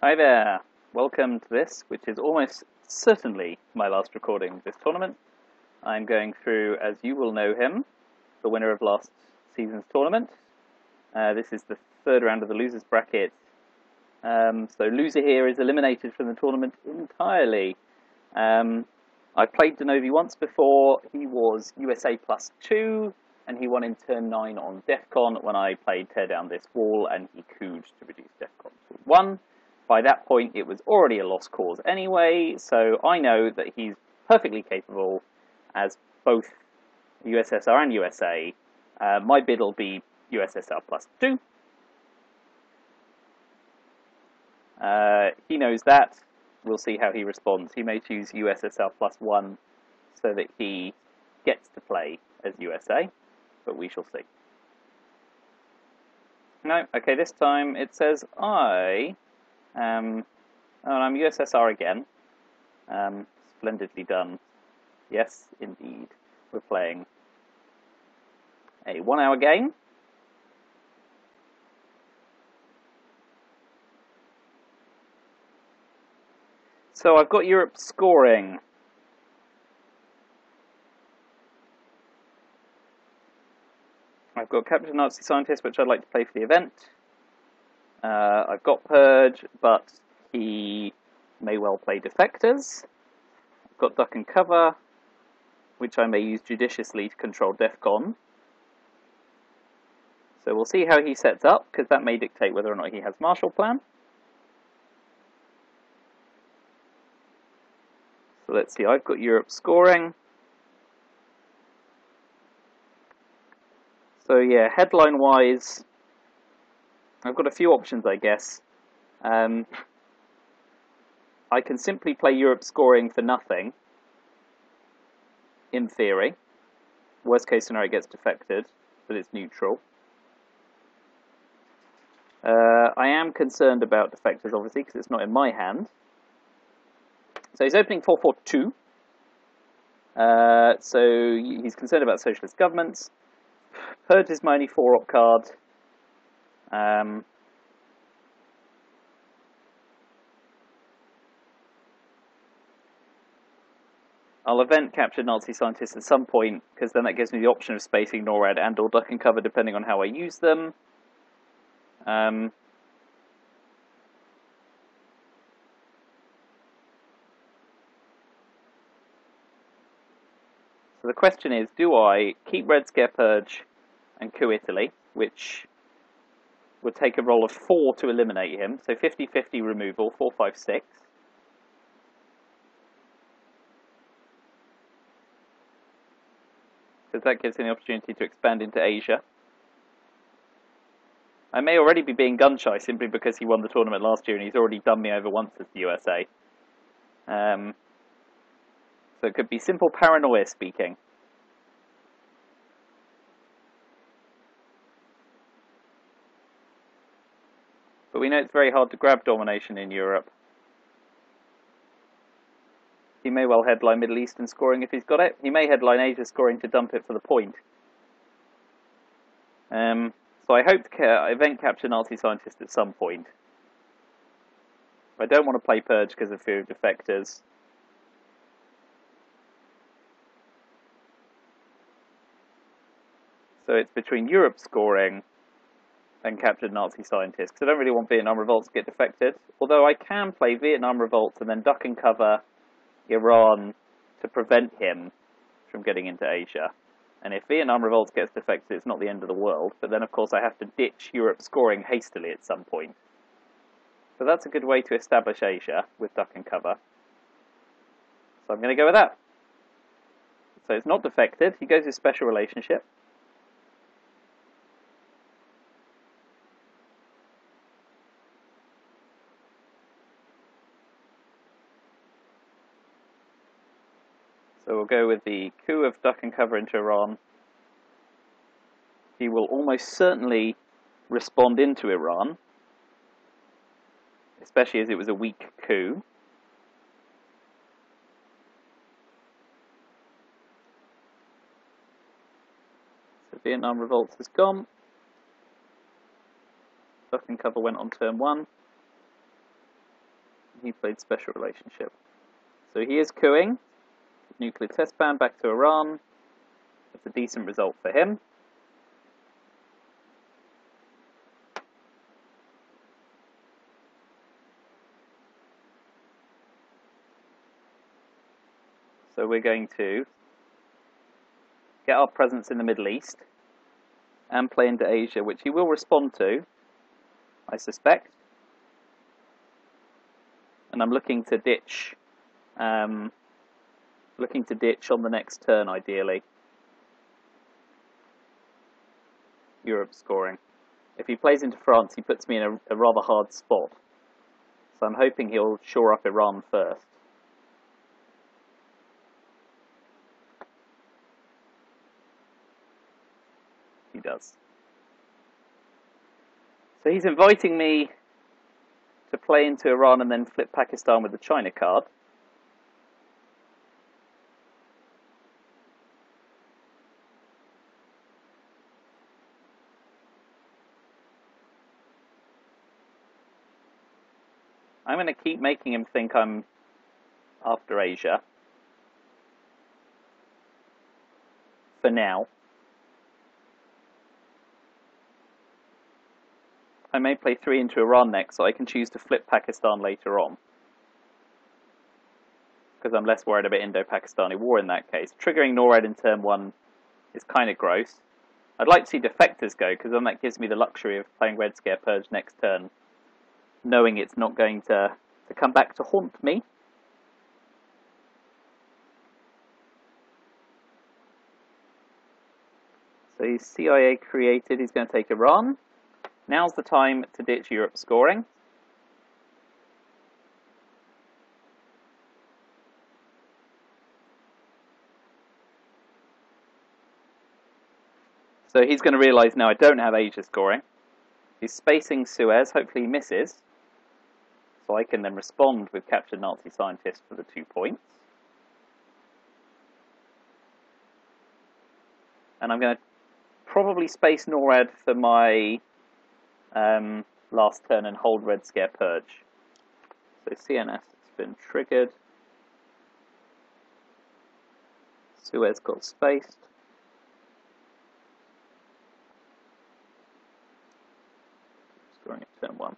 Hi there, welcome to this, which is almost certainly my last recording of this tournament. I'm going through, as you will know him, the winner of last season's tournament. This is the third round of the losers bracket. So loser here is eliminated from the tournament entirely. I played dannovi once before. He was USA +2, and he won in turn 9 on DEFCON when I played Tear Down This Wall, and he cooed to reduce DEFCON to 1. By that point, it was already a lost cause anyway, so I know that he's perfectly capable as both USSR and USA. My bid will be USSR +2. He knows that. We'll see how he responds. He may choose USSR +1 so that he gets to play as USA, but we shall see. No, okay, this time it says I'm USSR again. Splendidly done. Yes, indeed. We're playing a 1-hour game. So I've got Europe scoring. I've got Captain Nazi Scientist, which I'd like to play for the event. I've got Purge, but he may well play Defectors. I've got Duck and Cover, which I may use judiciously to control DEFCON. So we'll see how he sets up, because that may dictate whether or not he has Marshall Plan. So let's see, I've got Europe scoring. So yeah, headline-wise, I've got a few options, I guess. I can simply play Europe scoring for nothing, in theory. Worst case scenario, it gets defected, but it's neutral. I am concerned about defectors, obviously, because it's not in my hand. So he's opening 4-4-2. So he's concerned about socialist governments. Purge is my only 4-op card. I'll event capture Nazi scientists at some point, because then that gives me the option of spacing NORAD and or Duck and Cover, depending on how I use them. So the question is, do I keep Red Scare Purge and coup Italy, which would take a roll of 4 to eliminate him, so 50-50 removal, 4-5-6. Because that gives him the opportunity to expand into Asia. I may already be being gun-shy simply because he won the tournament last year and he's already done me over once as the USA. So it could be simple paranoia speaking. But we know it's very hard to grab domination in Europe. He may well headline Middle Eastern scoring if he's got it. He may headline Asia scoring to dump it for the point. So I hope to event capture Nazi scientist at some point. I don't want to play Purge because of fear of defectors. So it's between Europe scoring and captured Nazi scientists, because I don't really want Vietnam revolts to get defected. Although I can play Vietnam revolts and then Duck and Cover Iran to prevent him from getting into Asia. And if Vietnam revolts gets defected, it's not the end of the world. But then, of course, I have to ditch Europe scoring hastily at some point. So that's a good way to establish Asia with Duck and Cover. So I'm going to go with that. So it's not defected. He goes with special relationship. So we'll go with the coup of Duck and Cover into Iran. He will almost certainly respond into Iran, especially as it was a weak coup. So Vietnam revolts is gone. Duck and Cover went on turn 1. He played special relationship. So he is cooing. Nuclear test ban back to Iran. That's a decent result for him. So we're going to get our presence in the Middle East and play into Asia, which he will respond to, I suspect. And I'm looking to ditch on the next turn, ideally. Europe scoring. If he plays into France, he puts me in a rather hard spot. So I'm hoping he'll shore up Iran first. He does. So he's inviting me to play into Iran and then flip Pakistan with the China card. I'm going to keep making him think I'm after Asia. For now. I may play 3 into Iran next, so I can choose to flip Pakistan later on. Because I'm less worried about Indo-Pakistani war in that case. Triggering NORAD in turn 1 is kind of gross. I'd like to see defectors go, because then that gives me the luxury of playing Red Scare Purge next turn, knowing it's not going to come back to haunt me. So he's CIA created, he's going to take Iran. Now's the time to ditch Europe scoring. So he's going to realise now I don't have Asia scoring. He's spacing Suez, hopefully he misses. So I can then respond with Captured Nazi Scientist for the 2 points. And I'm going to probably space NORAD for my last turn and hold Red Scare Purge. So CNS has been triggered. Suez got spaced. Scoring at turn 1.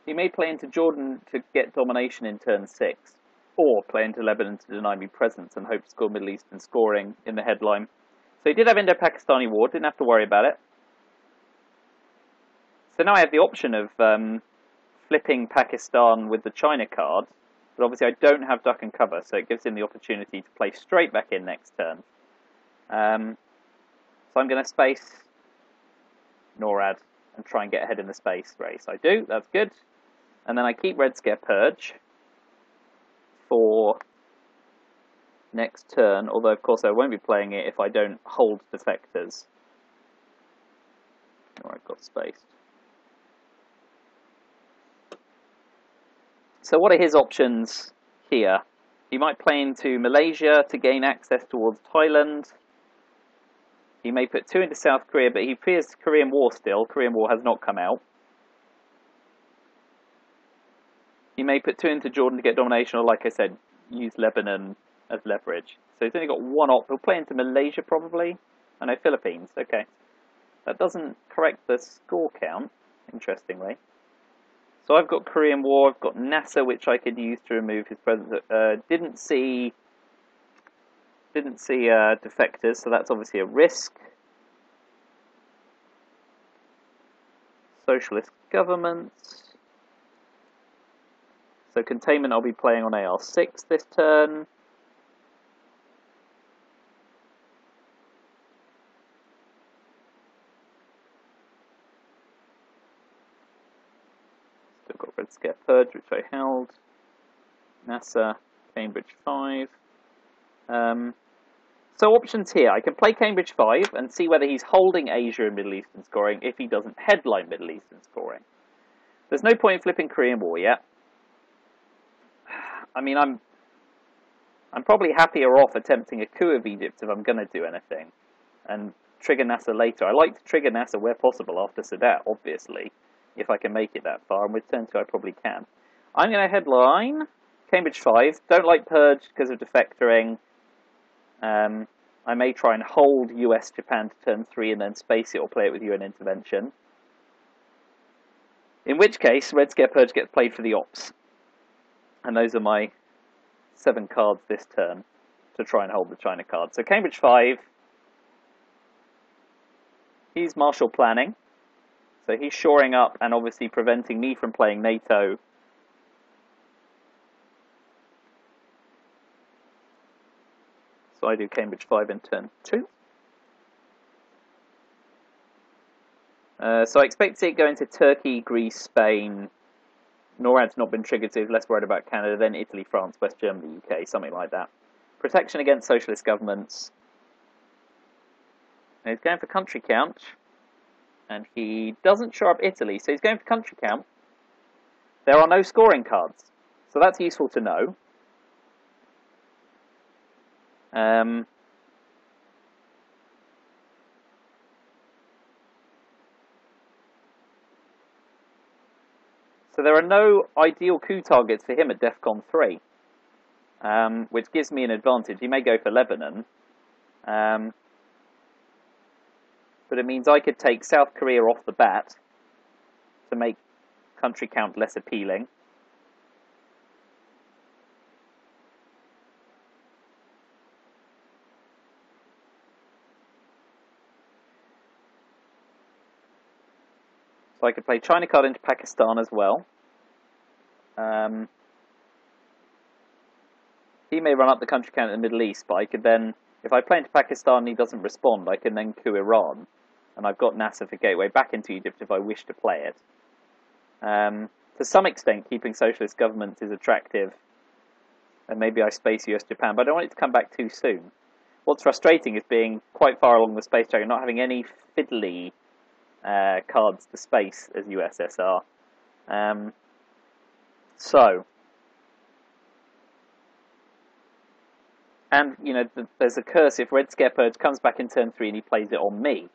He may play into Jordan to get domination in turn 6, or play into Lebanon to deny me presence and hope to score Middle Eastern scoring in the headline. So he did have Indo-Pakistani war, didn't have to worry about it. So now I have the option of flipping Pakistan with the China card, but obviously I don't have duck and cover, so it gives him the opportunity to play straight back in next turn. So I'm going to space NORAD and try and get ahead in the space race. I do, that's good. And then I keep Red Scare Purge for next turn, although of course I won't be playing it if I don't hold defectors. Or I've got spaced. So what are his options here? He might play into Malaysia to gain access towards Thailand. He may put 2 into South Korea, but he fears Korean War still. Korean War has not come out. He may put 2 into Jordan to get domination, or like I said, use Lebanon as leverage. So he's only got 1 op. He'll play into Malaysia probably. Oh no, Philippines. Okay. That doesn't correct the score count, interestingly. So I've got Korean War, I've got NASA, which I could use to remove his presence. Didn't see defectors, so that's obviously a risk. Socialist governments. So containment I'll be playing on AR6 this turn. Still got Red Scare Purge, which I held. NASA, Cambridge 5. So options here. I can play Cambridge 5 and see whether he's holding Asia and Middle Eastern scoring if he doesn't headline Middle Eastern scoring. There's no point in flipping Korean War yet. I mean, I'm probably happier off attempting a coup of Egypt if I'm going to do anything, and trigger NASA later. I like to trigger NASA where possible after Sadat, obviously, if I can make it that far, and with turn 2 I probably can. I'm going to headline Cambridge 5. Don't like Purge because of defectoring. I may try and hold US-Japan to turn 3 and then space it or play it with UN intervention. In which case, Red Scare Purge gets played for the ops. And those are my 7 cards this turn to try and hold the China card. So Cambridge 5, he's Marshall planning. So he's shoring up and obviously preventing me from playing NATO. So I do Cambridge 5 in turn 2. So I expect to see it go into Turkey, Greece, Spain. NORAD's not been triggered, so he's less worried about Canada, then Italy, France, West Germany, UK, something like that. Protection against socialist governments. And he's going for country count. And he doesn't shore up Italy, so he's going for country count. There are no scoring cards, so that's useful to know. So there are no ideal coup targets for him at DEFCON 3, which gives me an advantage. He may go for Lebanon, but it means I could take South Korea off the bat to make country count less appealing. So I could play China card into Pakistan as well. He may run up the country count in the Middle East, but I could then, if I play into Pakistan and he doesn't respond, I can then coup Iran. And I've got Nasser for gateway back into Egypt if I wish to play it. To some extent, keeping socialist governments is attractive. And maybe I space US-Japan, but I don't want it to come back too soon. What's frustrating is being quite far along the space track and not having any fiddly cards to space as USSR. And, you know, there's a curse if Red Scare Purge comes back in turn 3 and he plays it on me,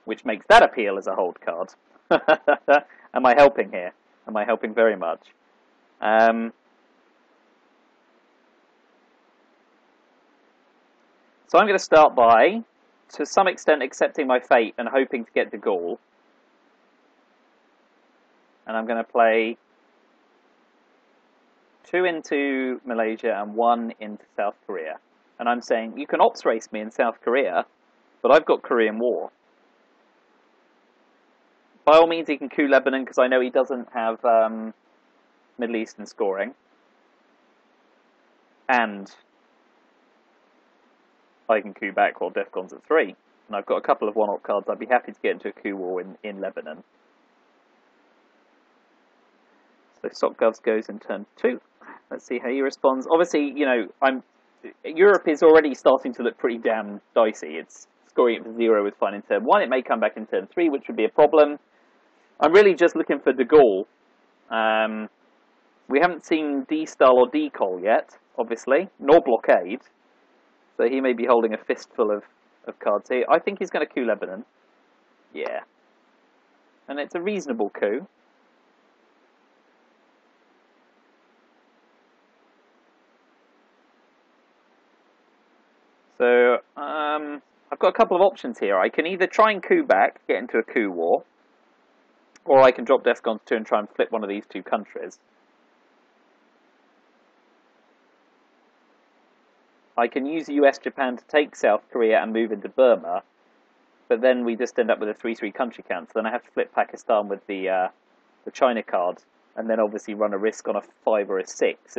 which makes that appeal as a hold card. Am I helping here? Am I helping very much? So I'm going to start by, to some extent, accepting my fate and hoping to get de Gaulle. And I'm going to play 2 into Malaysia and 1 into South Korea. And I'm saying, you can ops race me in South Korea, but I've got Korean War. By all means, he can coup Lebanon, because I know he doesn't have Middle Eastern scoring. And I can coup back while DEFCON's at 3. And I've got a couple of one-op cards. I'd be happy to get into a coup war in Lebanon. So SocGovs goes in turn 2. Let's see how he responds. Obviously, you know, Europe is already starting to look pretty damn dicey. It's scoring it for 0 with fine in turn 1. It may come back in turn 3, which would be a problem. I'm really just looking for de Gaulle. We haven't seen D-Style or Decol yet, obviously, nor Blockade. So he may be holding a fistful of cards here. I think he's going to coup Lebanon. Yeah. And it's a reasonable coup. So, I've got a couple of options here. I can either try and coup back, get into a coup war, or I can drop DEFCON 2 and try and flip one of these two countries. I can use US-Japan to take South Korea and move into Burma, but then we just end up with a 3-3 country count. So then I have to flip Pakistan with the China card, and then obviously run a risk on a 5 or a 6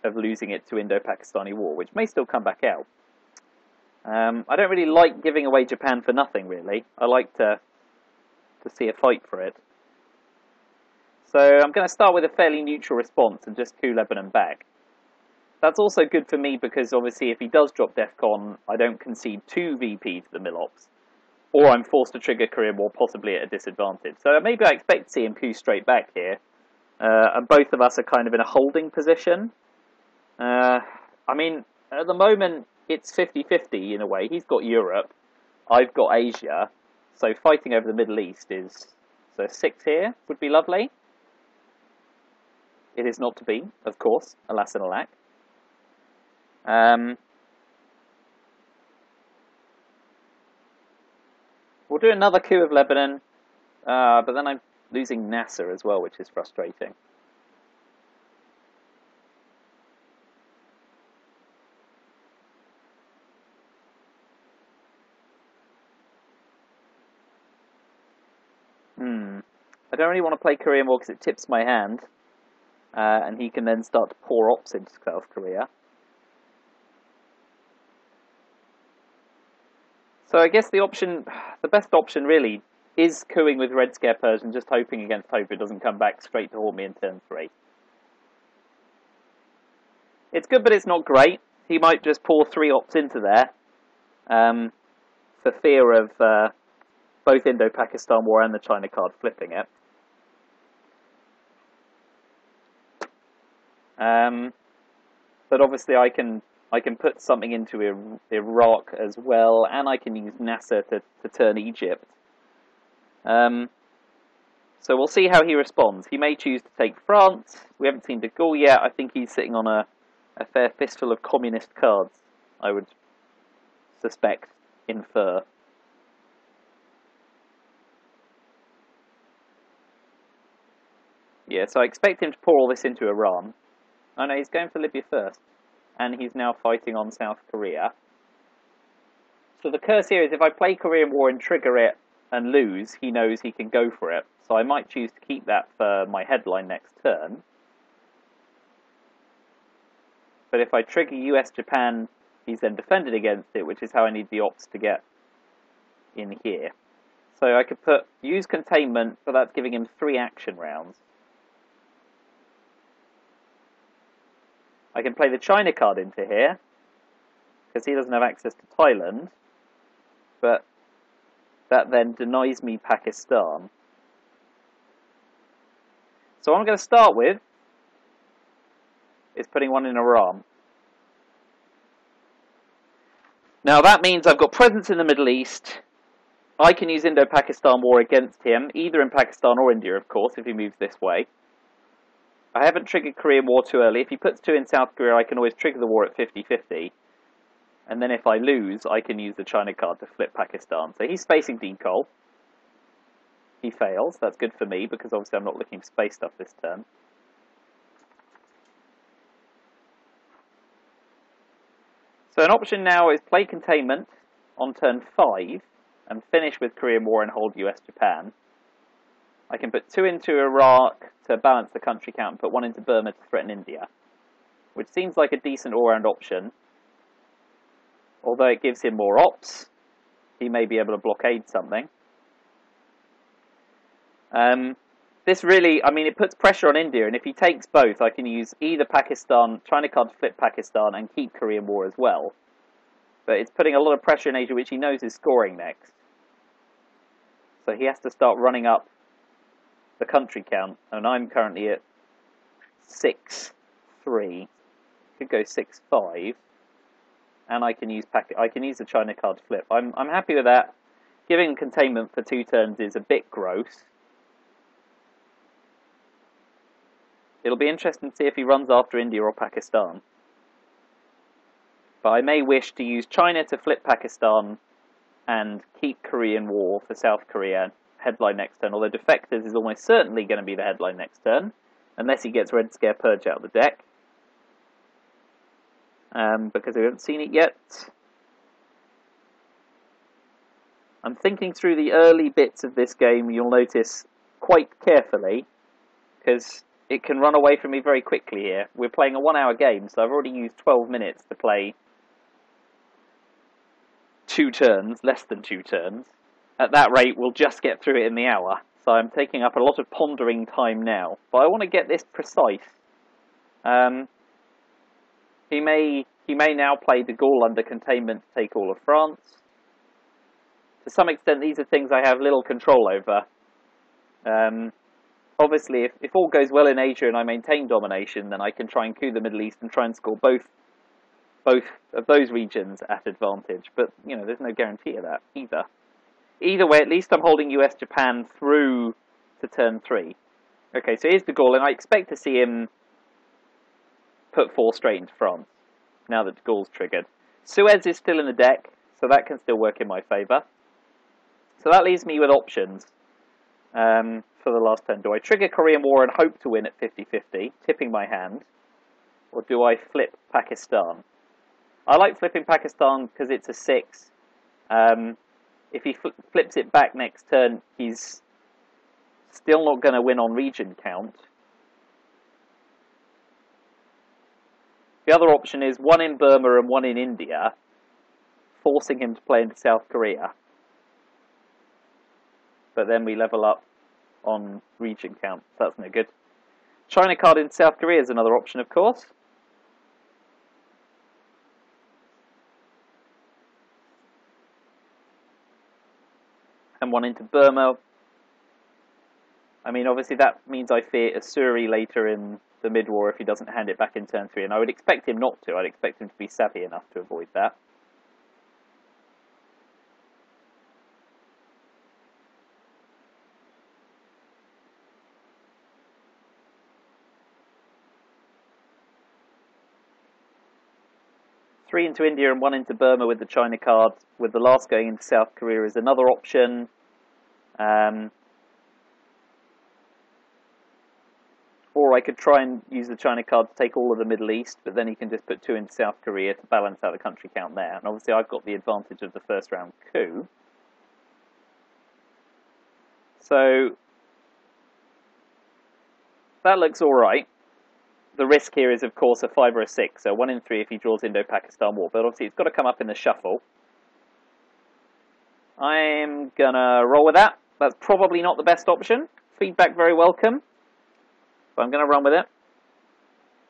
of losing it to Indo-Pakistani war, which may still come back out. I don't really like giving away Japan for nothing, really. I like to see a fight for it. So I'm going to start with a fairly neutral response and just coup Lebanon back. That's also good for me because, obviously, if he does drop DEFCON, I don't concede 2 VP to the Milops, or I'm forced to trigger Korean War, possibly at a disadvantage. So maybe I expect to see him coup straight back here, and both of us are kind of in a holding position. I mean, at the moment, it's 50-50 in a way. He's got Europe, I've got Asia, so fighting over the Middle East is... So 6 here would be lovely. It is not to be, of course, alas and alack. We'll do another coup of Lebanon, but then I'm losing NASA as well, which is frustrating. I don't really want to play Korean War because it tips my hand, and he can then start to pour ops into South Korea. So I guess the best option really, is cooing with Red Scare Persian, just hoping against hope it doesn't come back straight to haunt me in turn 3. It's good, but it's not great. He might just pour 3 ops into there, for fear of both Indo-Pakistan War and the China card flipping it. But obviously I can put something into Iraq as well, and I can use NASA to turn Egypt. So we'll see how he responds. He may choose to take France. We haven't seen de Gaulle yet. I think he's sitting on a fair fistful of communist cards, I would infer. Yeah, so I expect him to pour all this into Iran. Oh no, he's going for Libya first. And he's now fighting on South Korea. So the curse here is if I play Korean War and trigger it and lose, he knows he can go for it. So I might choose to keep that for my headline next turn. But if I trigger US-Japan, he's then defended against it, which is how I need the ops to get in here. So I could use containment, but that's giving him 3 action rounds. I can play the China card into here, because he doesn't have access to Thailand, but that then denies me Pakistan. So what I'm going to start with is putting one in Iran. Now that means I've got presence in the Middle East. I can use Indo-Pakistan War against him, either in Pakistan or India, of course, if he moves this way. I haven't triggered Korean War too early. If he puts 2 in South Korea, I can always trigger the war at 50-50. And then if I lose, I can use the China card to flip Pakistan. So he's spacing decol. He fails. That's good for me, because obviously I'm not looking for space stuff this turn. So an option now is play containment on turn 5 and finish with Korean War and hold US-Japan. I can put 2 into Iraq to balance the country count and put 1 into Burma to threaten India, which seems like a decent all-round option. Although it gives him more ops, he may be able to blockade something. This really, I mean, it puts pressure on India, and if he takes both, I can use either Pakistan, China card to flip Pakistan, and keep Korean War as well. But it's putting a lot of pressure in Asia, which he knows is scoring next. So he has to start running up the country count, and I'm currently at 6-3. Could go 6-5, and I can use the China card to flip. I'm happy with that. Giving containment for 2 turns is a bit gross. It'll be interesting to see if he runs after India or Pakistan. But I may wish to use China to flip Pakistan and keep Korean War for South Korea headline next turn, although Defectors is almost certainly going to be the headline next turn, unless he gets Red Scare Purge out of the deck, because we haven't seen it yet. I'm thinking through the early bits of this game, you'll notice, quite carefully, because it can run away from me very quickly here. We're playing a 1-hour game, so I've already used 12 minutes to play 2 turns, less than 2 turns. At that rate, we'll just get through it in the hour. So I'm taking up a lot of pondering time now. But I want to get this precise. He may now play de Gaulle under containment to take all of France. To some extent, these are things I have little control over. Obviously, if all goes well in Asia and I maintain domination, then I can try and coup the Middle East and try and score both of those regions at advantage. But, you know, there's no guarantee of that either. Either way, at least I'm holding US-Japan through to turn 3. Okay, so here's de Gaulle, and I expect to see him put 4 straight into France, now that de Gaulle's triggered. Suez is still in the deck, so that can still work in my favour. So that leaves me with options for the last turn. Do I trigger Korean War and hope to win at 50-50, tipping my hand? Or do I flip Pakistan? I like flipping Pakistan because it's a 6. If he flips it back next turn, he's still not going to win on region count. The other option is 1 in Burma and 1 in India, forcing him to play into South Korea. But then we level up on region count. That's no good. China card in South Korea is another option, of course. And 1 into Burma. I mean, obviously that means I fear Asuri later in the mid-war if he doesn't hand it back in turn 3, and I would expect him not to. I'd expect him to be savvy enough to avoid that. Three into India and 1 into Burma with the China card, with the last going into South Korea is another option. Or I could try and use the China card to take all of the Middle East, but then he can just put 2 into South Korea to balance out the country count there. And obviously I've got the advantage of the first round coup. So that looks alright. The risk here is, of course, a 5 or a 6. So 1 in 3 if he draws Indo-Pakistan War. But obviously it's got to come up in the shuffle. I'm going to roll with that. That's probably not the best option. Feedback very welcome. But I'm going to run with it.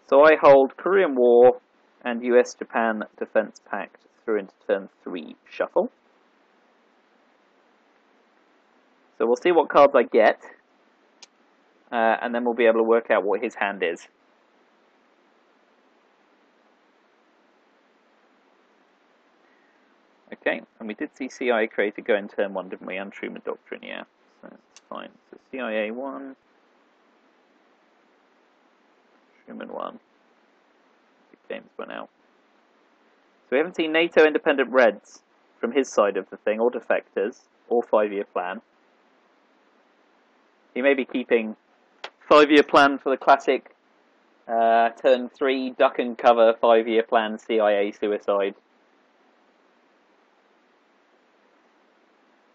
So I hold Korean War and US-Japan Defense Pact through into turn 3 shuffle. So we'll see what cards I get. And then we'll be able to work out what his hand is. Okay, and we did see CIA created go in turn 1, didn't we? And Truman Doctrine, yeah. So that's fine. So CIA 1. Truman 1. Games went out. So we haven't seen NATO independent Reds from his side of the thing, or defectors, or 5-year plan. He may be keeping 5-year plan for the classic turn 3, duck and cover, 5-year plan, CIA suicide.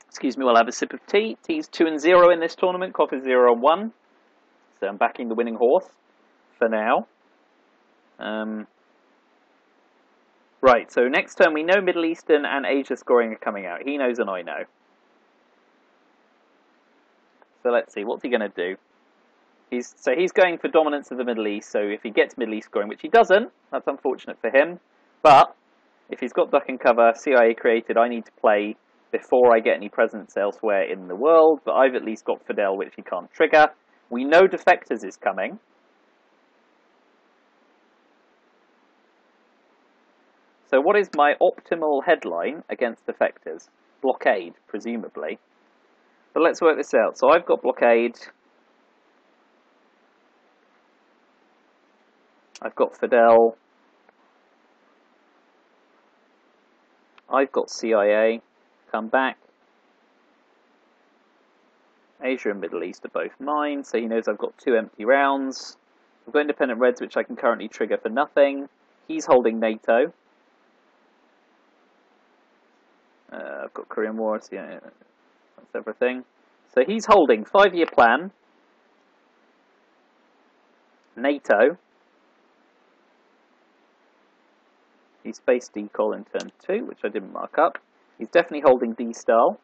Excuse me, we'll have a sip of tea. Tea's 2 and 0 in this tournament, coffee's 0 and 1. So I'm backing the winning horse for now. Right, so next turn we know Middle Eastern and Asia scoring are coming out. He knows and I know. So let's see, what's he going to do? He's going for dominance of the Middle East, so if he gets Middle East scoring, which he doesn't, that's unfortunate for him. But if he's got duck and cover, CIA created, I need to play before I get any presence elsewhere in the world, but I've at least got Fidel, which he can't trigger. We know Defectors is coming. So what is my optimal headline against Defectors? Blockade, presumably. But let's work this out. So I've got Blockade. I've got Fidel. I've got CIA. Come back. Asia and Middle East are both mine, so he knows I've got 2 empty rounds. I've got independent Reds, which I can currently trigger for nothing. He's holding NATO. I've got Korean War, so yeah, that's everything. So he's holding 5-year plan, NATO. He's faced decall in turn 2, which I didn't mark up. He's definitely holding D-Style.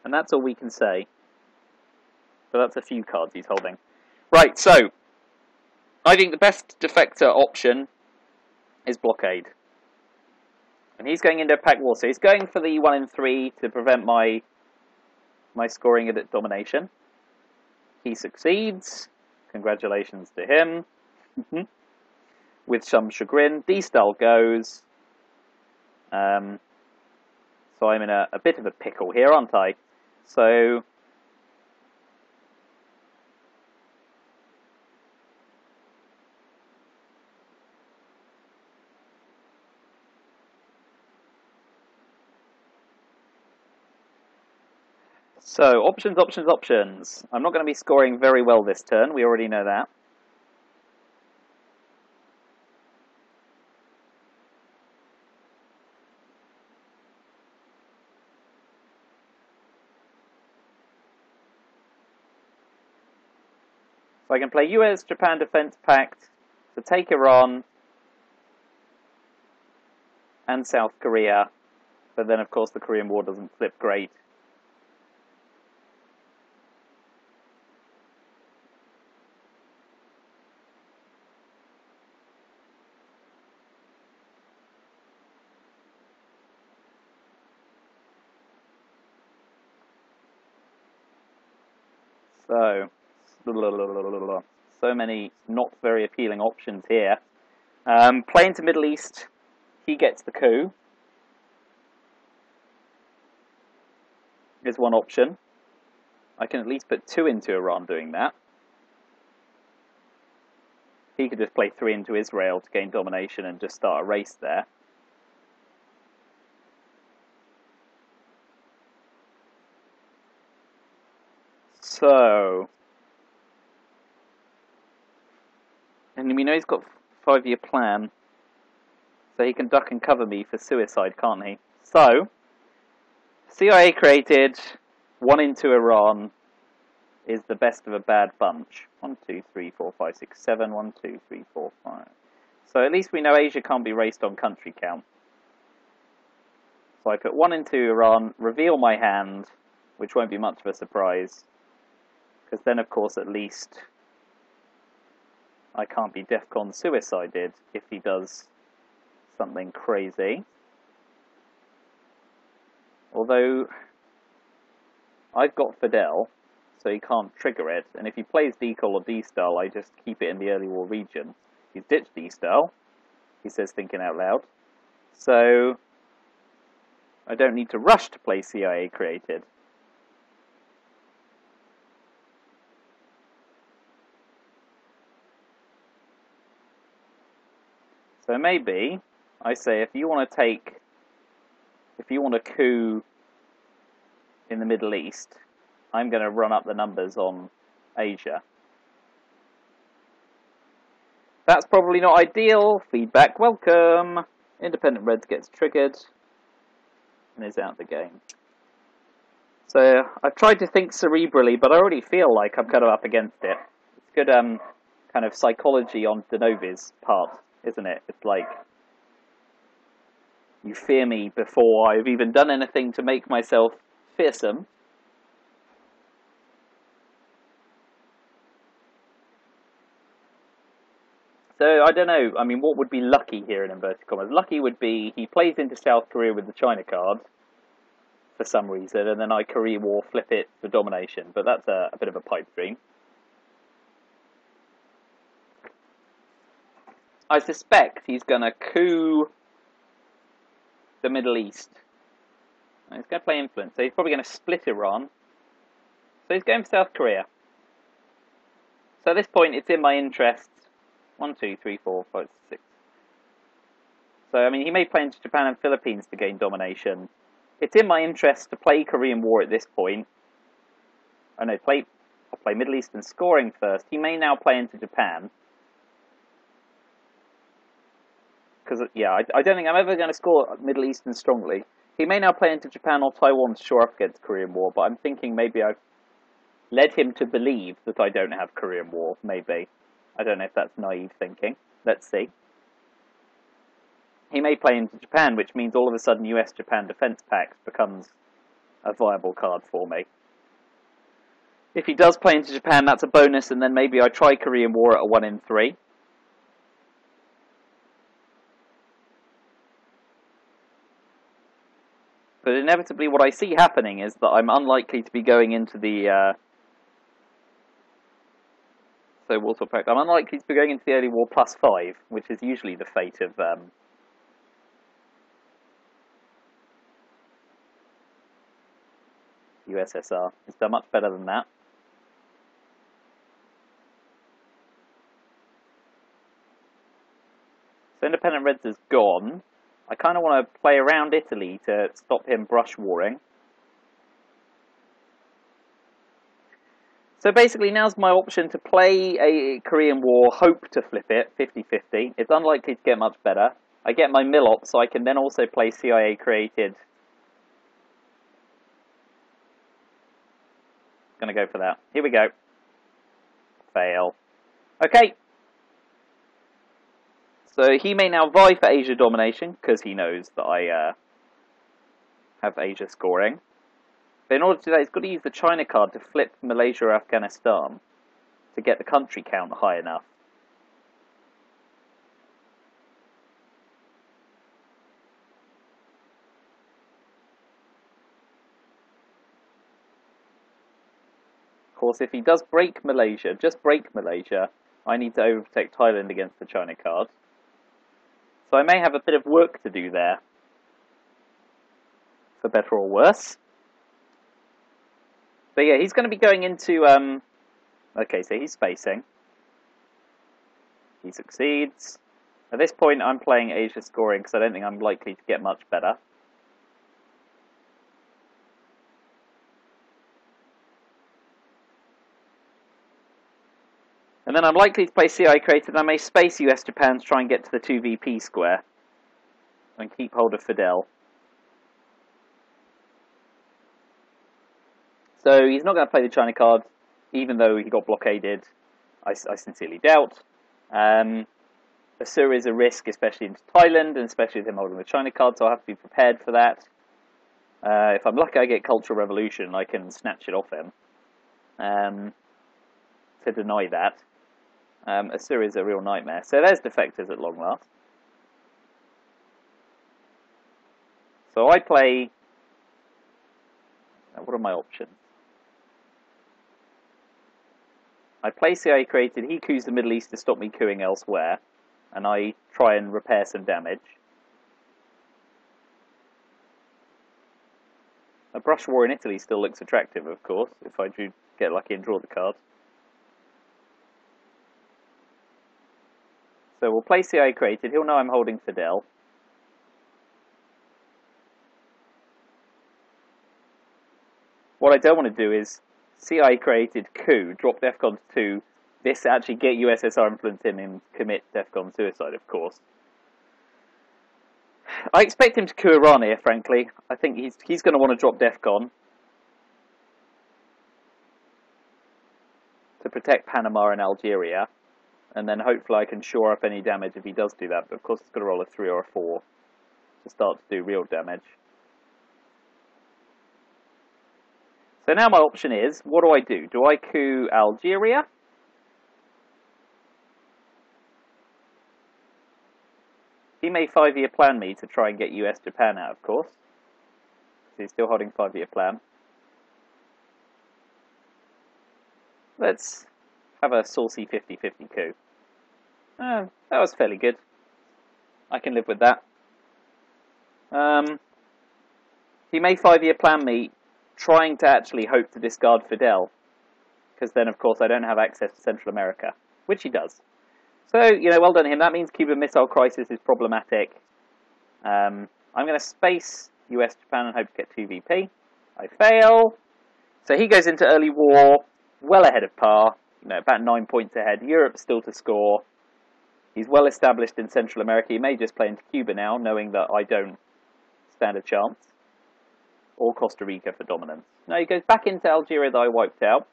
And that's all we can say. So that's a few cards he's holding. Right, so I think the best defector option is Blockade. And he's going into Pact War, so he's going for the 1 in 3 to prevent my scoring at domination. He succeeds. Congratulations to him. With some chagrin. D-Style goes. So I'm in a bit of a pickle here, aren't I? So So, options, options, options. I'm not going to be scoring very well this turn, we already know that. So I can play US-Japan Defense Pact to take Iran and South Korea, but then of course the Korean War doesn't flip great. So many not very appealing options here. Playing to Middle East, he gets the coup, is one option. I can at least put 2 into Iran doing that. He could just play 3 into Israel to gain domination and just start a race there. So, and we know he's got a 5-year plan, so he can duck and cover me for suicide, can't he? So, CIA created, 1 into Iran is the best of a bad bunch. 1, 2, 3, 4, 5, 6, 7, 1, 2, 3, 4, 5. So at least we know Asia can't be raced on country count. So I put 1 into Iran, reveal my hand, which won't be much of a surprise, because then of course at least I can't be DEFCON suicided if he does something crazy. Although I've got Fidel, so he can't trigger it, and if he plays Decol or D-Style, I just keep it in the early war region. He's ditched D-Style, he says thinking out loud, so I don't need to rush to play CIA created. So maybe I say if you want to coup in the Middle East, I'm going to run up the numbers on Asia. That's probably not ideal. Feedback welcome. Independent Reds gets triggered and is out of the game. So I've tried to think cerebrally, but I already feel like I'm kind of up against it. It's good kind of psychology on dannovi's part, isn't it? It's like you fear me before I've even done anything to make myself fearsome. So, I don't know, I mean, what would be lucky here in inverted commas? Lucky would be he plays into South Korea with the China card for some reason, and then I Korea War flip it for domination, but that's a bit of a pipe dream. I suspect he's going to coup the Middle East. He's going to play influence, so he's probably going to split Iran. So he's going for South Korea. So at this point, it's in my interest. 1, 2, 3, 4, 5, 6. So, I mean, he may play into Japan and Philippines to gain domination. It's in my interest to play Korean War at this point. Oh no, I'll play Middle Eastern scoring first. He may now play into Japan. Because, yeah, I don't think I'm ever going to score Middle Eastern strongly. He may now play into Japan or Taiwan to shore up against Korean War, but I'm thinking maybe I've led him to believe that I don't have Korean War, maybe. I don't know if that's naive thinking. Let's see. He may play into Japan, which means all of a sudden US-Japan Defense Pact becomes a viable card for me. If he does play into Japan, that's a bonus, and then maybe I try Korean War at a 1 in 3. But inevitably what I see happening is that I'm unlikely to be going into the Warsaw Pact. I'm unlikely to be going into the early war +5, which is usually the fate of USSR. It's done much better than that. So Independent Reds is gone. I kind of want to play around Italy to stop him brush warring. So basically, now's my option to play a Korean War, hope to flip it, 50-50. It's unlikely to get much better. I get my mill op, so I can then also play CIA-created. Gonna go for that. Here we go. Fail. Okay. So he may now vie for Asia domination, because he knows that I have Asia scoring. But in order to do that, he's got to use the China card to flip Malaysia or Afghanistan to get the country count high enough. Of course, if he does break Malaysia, just break Malaysia, I need to overprotect Thailand against the China card. So I may have a bit of work to do there, for better or worse. But yeah, he's going to be going into, okay, so he's spacing. He succeeds. At this point, I'm playing Asia scoring, because I don't think I'm likely to get much better. And then I'm likely to play CI created, and I may space US Japan to try and get to the 2VP square. And keep hold of Fidel. So he's not going to play the China card, even though he got blockaded. I sincerely doubt. Asura is a risk, especially into Thailand, and especially with him holding the China card, so I'll have to be prepared for that. If I'm lucky I get Cultural Revolution, I can snatch it off him. To deny that. Asura is a real nightmare. So there's defectors at long last. So I play... What are my options? I play CIA created, he coups the Middle East to stop me coupping elsewhere, and I try and repair some damage. A brush war in Italy still looks attractive, of course, if I do get lucky and draw the card. So we'll play CIA created, he'll know I'm holding Fidel. What I don't want to do is CI created coup, drop DEFCON 2, this actually get USSR influence in and commit DEFCON suicide, of course. I expect him to coup Iran here, frankly. I think he's going to want to drop DEFCON to protect Panama and Algeria, and then hopefully I can shore up any damage if he does do that, but of course he's got to roll a 3 or a 4 to start to do real damage. So now my option is, what do? Do I coup Algeria? He may 5-year plan me to try and get US Japan out, of course. So he's still holding 5-year plan. Let's have a saucy 50-50 coup. That was fairly good. I can live with that. He may 5-year plan me, trying to actually hope to discard Fidel, because then, of course, I don't have access to Central America, which he does. So, you know, well done him. That means Cuban Missile Crisis is problematic. I'm going to space US Japan and hope to get 2VP. I fail. So he goes into early war, well ahead of par, you know, about 9 points ahead. Europe's still to score. He's well established in Central America. He may just play into Cuba now, knowing that I don't stand a chance. Or Costa Rica for dominance. No, he goes back into Algeria that I wiped out.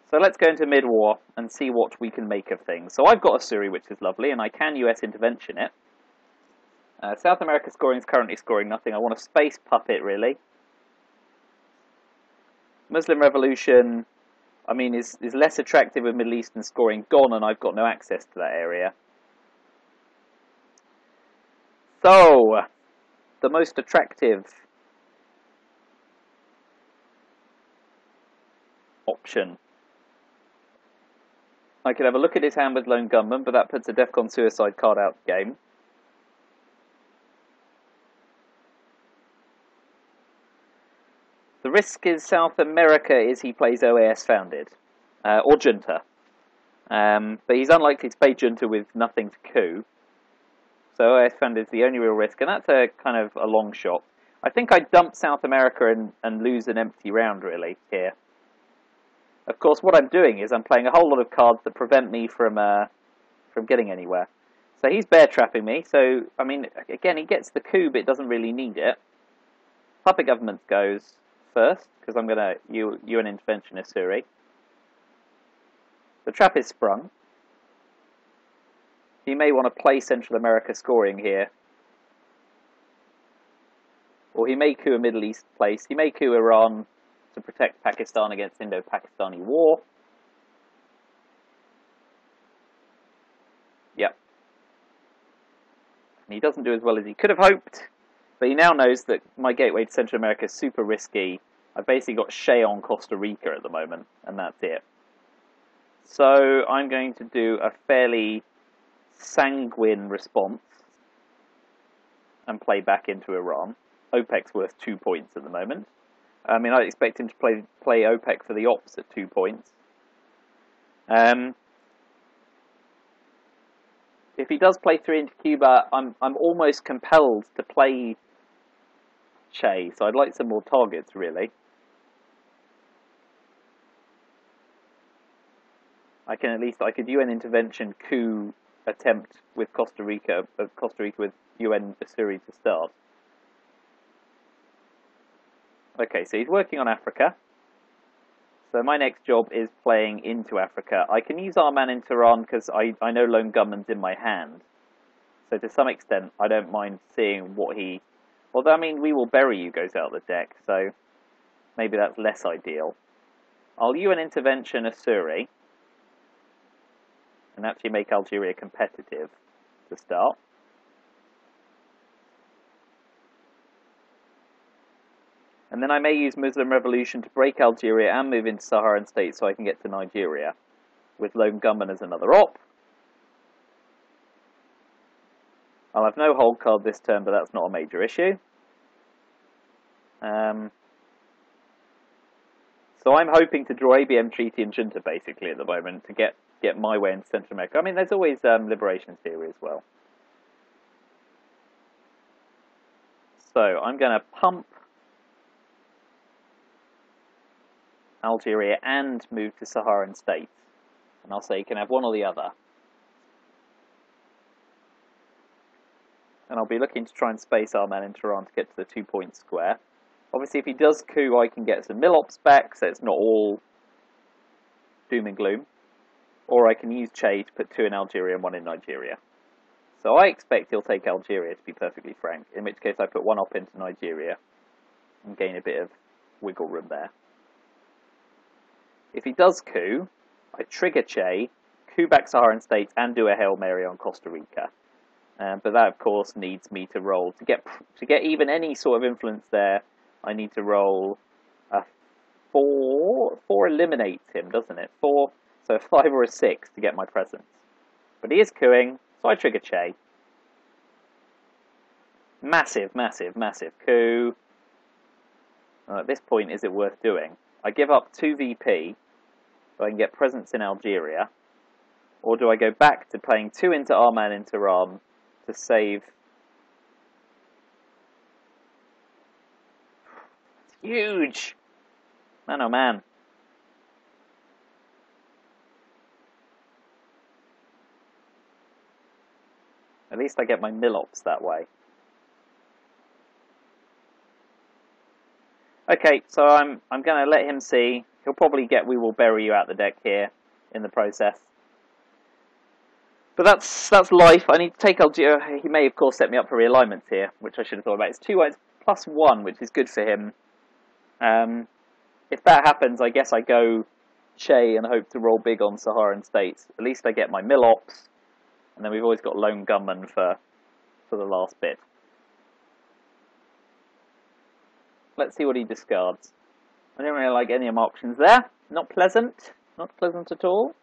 So let's go into mid-war and see what we can make of things. So I've got a Suri, which is lovely, and I can US intervention it. South America scoring is currently scoring nothing. I want a space puppet, really. Muslim Revolution, I mean, is less attractive with Middle Eastern scoring gone, and I've got no access to that area. So, the most attractive option. I could have a look at his hand with Lone Gunman, but that puts a DEFCON suicide card out of the game. The risk is South America is he plays OAS founded, or Junta. But he's unlikely to play Junta with nothing to coup. So OAS founded is the only real risk, and that's a kind of a long shot. I think I'd dump South America and lose an empty round, really, here. Of course, what I'm doing is I'm playing a whole lot of cards that prevent me from getting anywhere. So he's bear trapping me. So, I mean, again, he gets the coup, but doesn't really need it. Puppet Government goes first, because I'm going to UN Intervention Asuri. The trap is sprung. He may want to play Central America scoring here. Or he may coup a Middle East place. He may coup Iran to protect Pakistan against Indo-Pakistani war. Yep. And he doesn't do as well as he could have hoped, but he now knows that my gateway to Central America is super risky. I've basically got Shea on Costa Rica at the moment, and that's it. So I'm going to do a fairly sanguine response and play back into Iran. OPEC's worth 2 points at the moment. I mean, I expect him to play OPEC for the ops at 2 points. If he does play 3 into Cuba, I'm almost compelled to play Che, so I'd like some more targets, really. I could UN intervention coup attempt with Costa Rica with UN Asuri to start. Okay, so he's working on Africa. So my next job is playing into Africa. I can use our man in Tehran because I know Lone Gunman's in my hand. So to some extent, I don't mind seeing what he... Although, I mean, We Will Bury You goes out of the deck, so maybe that's less ideal. I'll UN intervention Asuri and actually make Algeria competitive to start. And then I may use Muslim Revolution to break Algeria and move into Saharan states so I can get to Nigeria, with Lone Gunman as another op. I'll have no hold card this turn, but that's not a major issue. So I'm hoping to draw ABM Treaty and Junta, basically, at the moment, to get my way in Central America. I mean, there's always Liberation Theory as well. So I'm going to pump Algeria and move to Saharan states. And I'll say you can have one or the other. And I'll be looking to try and space our man in Tehran to get to the 2 point square. Obviously, if he does coup, I can get some Milops back, so it's not all doom and gloom. Or I can use Che to put 2 in Algeria and 1 in Nigeria. So I expect he'll take Algeria, to be perfectly frank, in which case I put 1 op into Nigeria and gain a bit of wiggle room there. If he does coup, I trigger Che, coup back Saharan states, and do a Hail Mary on Costa Rica. But that, of course, needs me to roll. To get even any sort of influence there, I need to roll a 4. 4 eliminates him, doesn't it? 4, so a 5 or a 6 to get my presence. But he is cooing, so I trigger Che. Massive, massive, massive coup. At this point, is it worth doing? I give up 2 VP, so I can get presence in Algeria. Or do I go back to playing 2 into Arman in Tehran to save... It's huge! Man, oh man. At least I get my Milops that way. Okay, so I'm going to let him see. He'll probably get We Will Bury You out the deck here in the process. But that's life. I need to take Algeria. He may, of course, set me up for realignments here, which I should have thought about. It's 2 whites plus 1, which is good for him. If that happens, I guess I go Che and hope to roll big on Saharan states. At least I get my Milops. And then we've always got Lone Gunman for the last bit. Let's see what he discards. I don't really like any of my options there. Not pleasant. Not pleasant at all.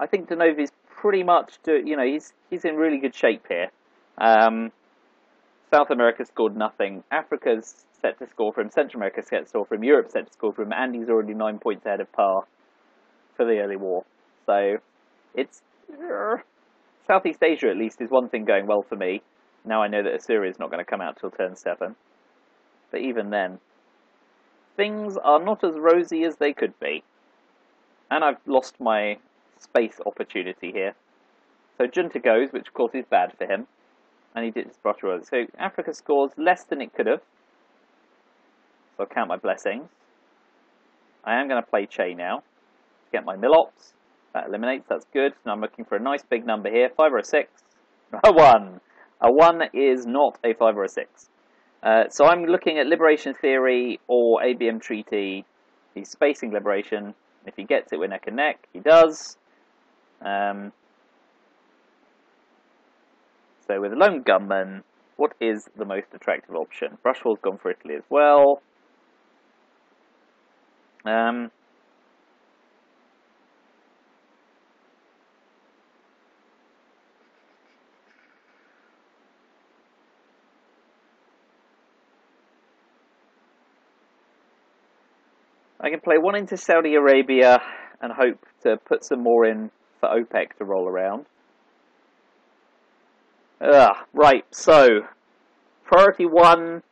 I think dannovi's pretty much he's in really good shape here. South America scored nothing. Africa's set to score for him. Central America's set to score for him. Europe's set to score for him. And he's already 9 points ahead of par for the early war. So it's Southeast Asia at least is one thing going well for me. Now I know that Assyria is not going to come out till turn 7. But even then, things are not as rosy as they could be. And I've lost my space opportunity here. So Junta goes, which of course is bad for him. And he did his brush roll. So Africa scores less than it could have. So I'll count my blessings. I am going to play Che now. Get my Milops. That eliminates, that's good. Now I'm looking for a nice big number here. 5 or a 6. A 1. A 1 is not a 5 or a 6. So I'm looking at Liberation Theory or ABM Treaty. He's spacing Liberation. If he gets it, we're neck and neck. He does. So with a lone gunman, what is the most attractive option? Brushfall's gone for Italy as well. I can play one into Saudi Arabia and hope to put some more in for OPEC to roll around. Right, so priority 1.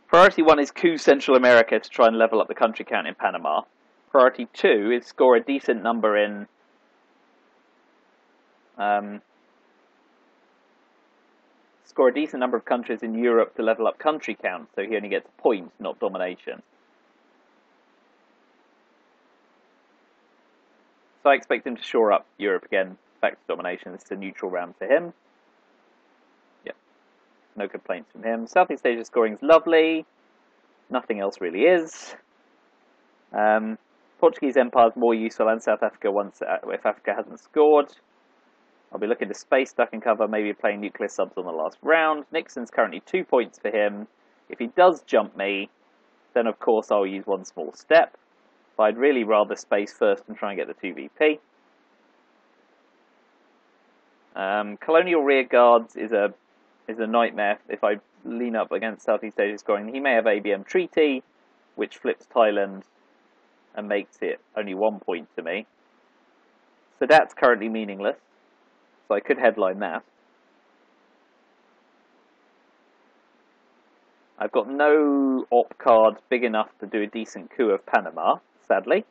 Priority 1 is coup Central America to try and level up the country count in Panama. Priority 2 is score a decent number in score a decent number of countries in Europe to level up country count, so he only gets a point, not domination. So I expect him to shore up Europe again, back to domination. This is a neutral round for him. Yep, no complaints from him. Southeast Asia scoring is lovely. Nothing else really is. Portuguese Empire is more useful than South Africa once if Africa hasn't scored. I'll be looking to space, duck and cover, maybe playing nuclear subs on the last round. Nixon's currently 2 points for him. If he does jump me, then of course I'll use one small step. But I'd really rather space first and try and get the 2 VP. Colonial rear guards is a nightmare if I lean up against Southeast Asia scoring. He may have ABM Treaty, which flips Thailand and makes it only 1 point to me. So that's currently meaningless. So I could headline that. I've got no op card big enough to do a decent coup of Panama, sadly.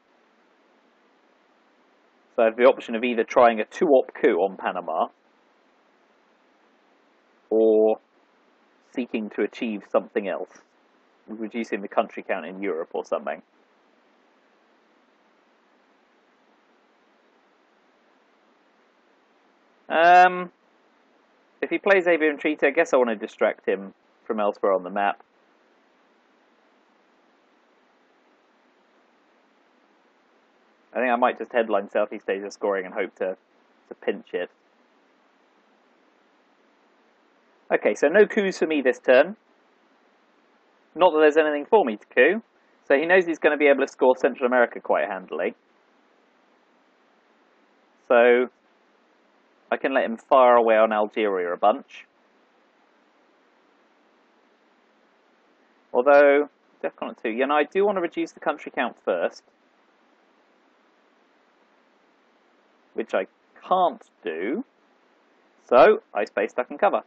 So I have the option of either trying a 2-op coup on Panama or seeking to achieve something else, reducing the country count in Europe or something. If he plays ABM Treaty, I guess I want to distract him from elsewhere on the map. I think I might just headline Southeast Asia scoring and hope to pinch it. Okay, so no coups for me this turn. Not that there's anything for me to coup. So he knows he's going to be able to score Central America quite handily. So I can let him fire away on Algeria a bunch. Although, DEFCON 2, you know, I do want to reduce the country count first. Which I can't do. So, I space, duck and cover.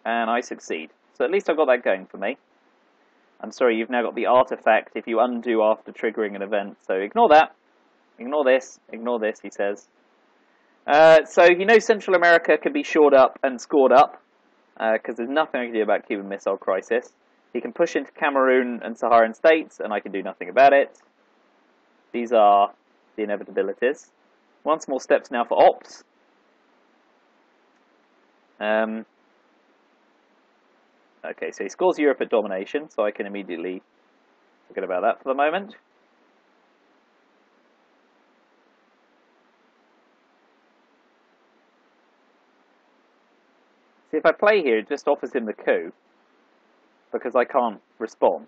And I succeed. So at least I've got that going for me. I'm sorry, you've now got the artifact if you undo after triggering an event. So ignore that. Ignore this, he says. So you know Central America can be shored up and scored up, because there's nothing I can do about Cuban Missile Crisis. He can push into Cameroon and Saharan states, and I can do nothing about it. These are the inevitabilities. One small steps now for ops. Okay, so he scores Europe at domination, so I can immediately forget about that for the moment. See, if I play here, it just offers him the coup, because I can't respond.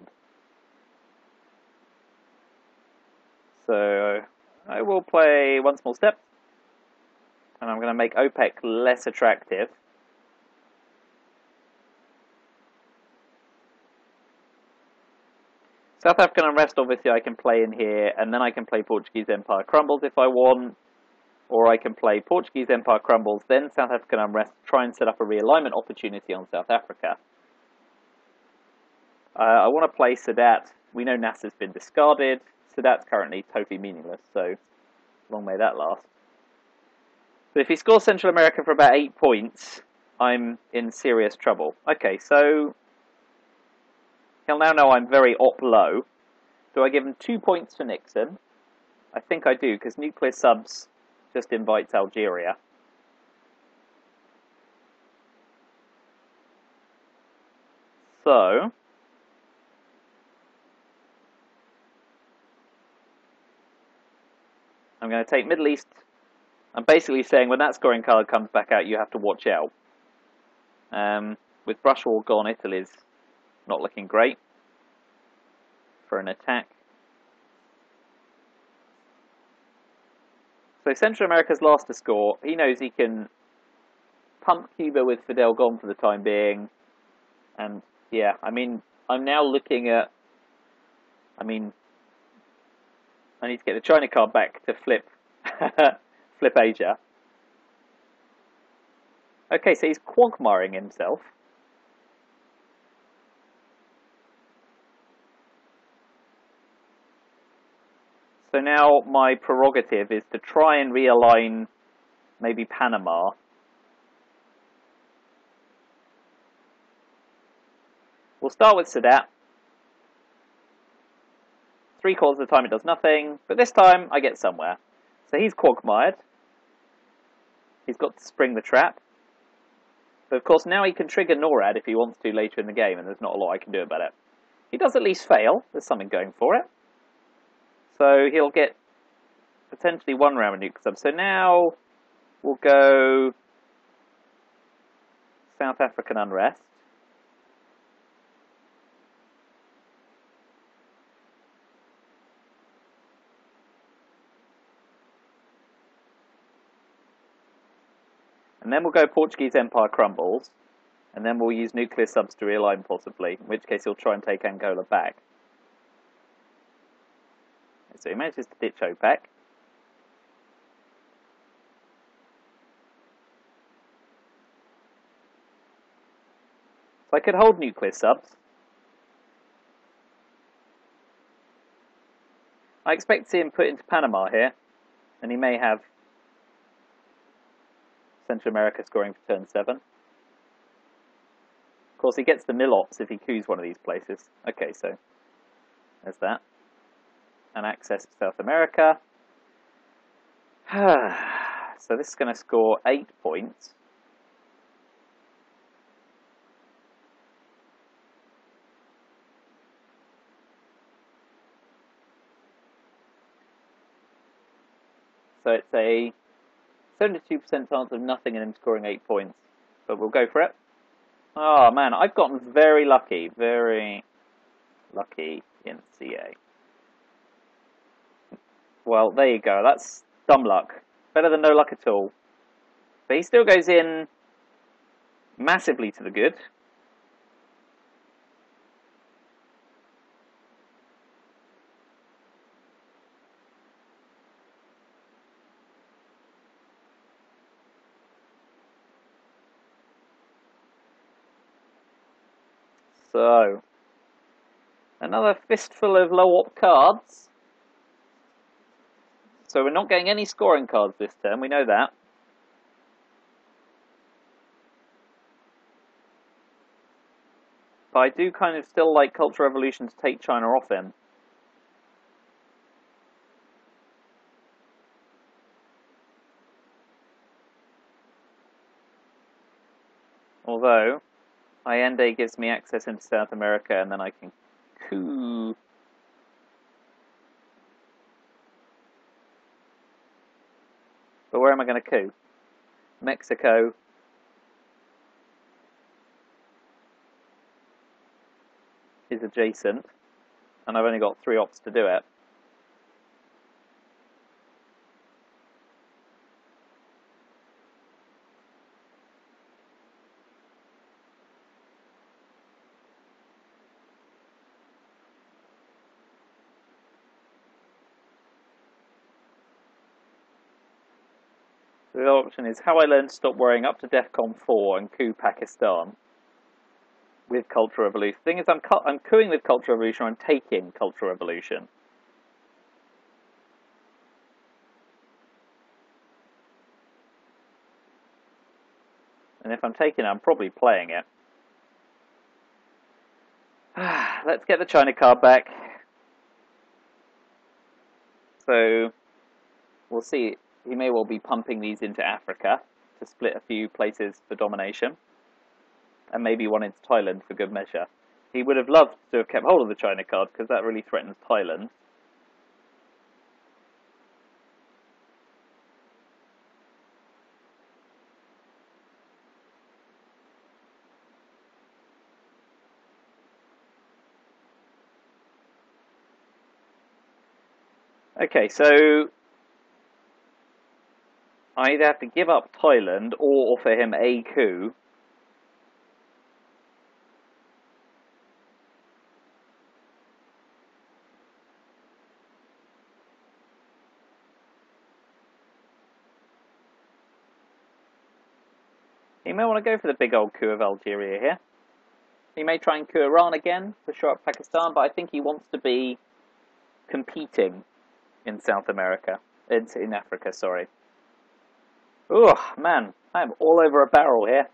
So I will play one small step, and I'm going to make OPEC less attractive. South African unrest, obviously, I can play in here, and then I can play Portuguese Empire crumbles if I want, or I can play Portuguese Empire crumbles, then South African unrest, try and set up a realignment opportunity on South Africa. I want to play Sadat. We know Nasser's been discarded. Sadat's currently totally meaningless, so long may that last. But if he scores Central America for about 8 points, I'm in serious trouble. Okay, so he'll now know I'm very op-low. Do I give him 2 points for Nixon? I think I do, because nuclear subs just invites Algeria. So I'm going to take Middle East. I'm basically saying when that scoring card comes back out, you have to watch out. With Russia all gone, Italy's not looking great for an attack. So Central America's last to score. He knows he can pump Cuba with Fidel gone for the time being. And yeah, I mean, I'm now looking at, I need to get the China card back to flip flip Asia. Okay, so he's quagmiring himself. So now my prerogative is to try and realign maybe Panama. We'll start with Sadat. 3/4 of the time it does nothing, but this time I get somewhere. So he's quagmired. He's got to spring the trap. But of course now he can trigger NORAD if he wants to later in the game, and there's not a lot I can do about it. He does at least fail. There's something going for it. So he'll get potentially 1 round of nuke sub. So now we'll go South African unrest. And then we'll go Portuguese Empire crumbles. And then we'll use nuclear subs to realign possibly, in which case he'll try and take Angola back. So he manages to ditch OPEC. So I could hold nuclear subs. I expect to see him put into Panama here, and he may have Central America scoring for turn 7. Of course, he gets the Milops if he coups one of these places. Okay, so there's that. And access to South America. So this is going to score 8 points. So it's a 72% chance of nothing and him scoring 8 points. But we'll go for it. Oh man, I've gotten very lucky in CA. Well, there you go. That's dumb luck. Better than no luck at all. But he still goes in massively to the good. So, another fistful of low op cards. So we're not getting any scoring cards this turn, we know that. But I do kind of still like Cultural Revolution to take China off him. Although, Allende gives me access into South America and then I can coup. But where am I going to coup? Mexico. Is adjacent. And I've only got 3 ops to do it. The other option is how I learned to stop worrying up to DEFCON 4 and coup Pakistan with Cultural Revolution. The thing is, I'm cooing with Cultural Revolution, or I'm taking Cultural Revolution. And if I'm taking it, I'm probably playing it. Let's get the China card back. So, we'll see. He may well be pumping these into Africa to split a few places for domination. And maybe one into Thailand for good measure. He would have loved to have kept hold of the China card, because that really threatens Thailand. Okay, so I either have to give up Thailand or offer him a coup. He may want to go for the big old coup of Algeria here. He may try and coup Iran again to shore up Pakistan, but I think he wants to be competing in South America. In Africa, sorry. Oh, man, I'm all over a barrel here.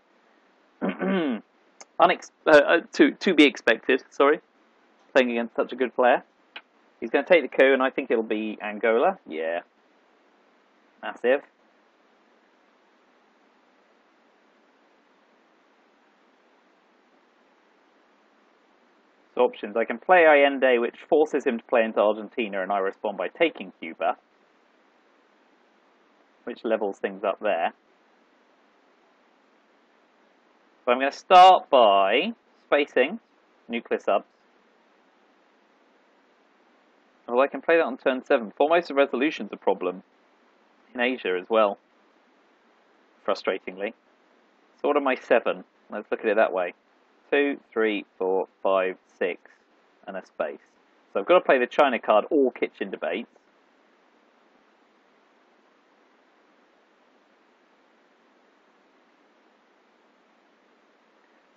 To be expected, sorry. Playing against such a good player. He's going to take the coup, and I think it'll be Angola. Yeah. Massive. So options. I can play Allende, which forces him to play into Argentina, and I respond by taking Cuba, which levels things up there. So I'm going to start by spacing nuclear subs. Well, I can play that on turn 7. Foremost of Resolution's a problem in Asia as well, frustratingly. So what are my 7? Let's look at it that way. 2, 3, 4, 5, 6, and a space. So I've got to play the China card or kitchen debates.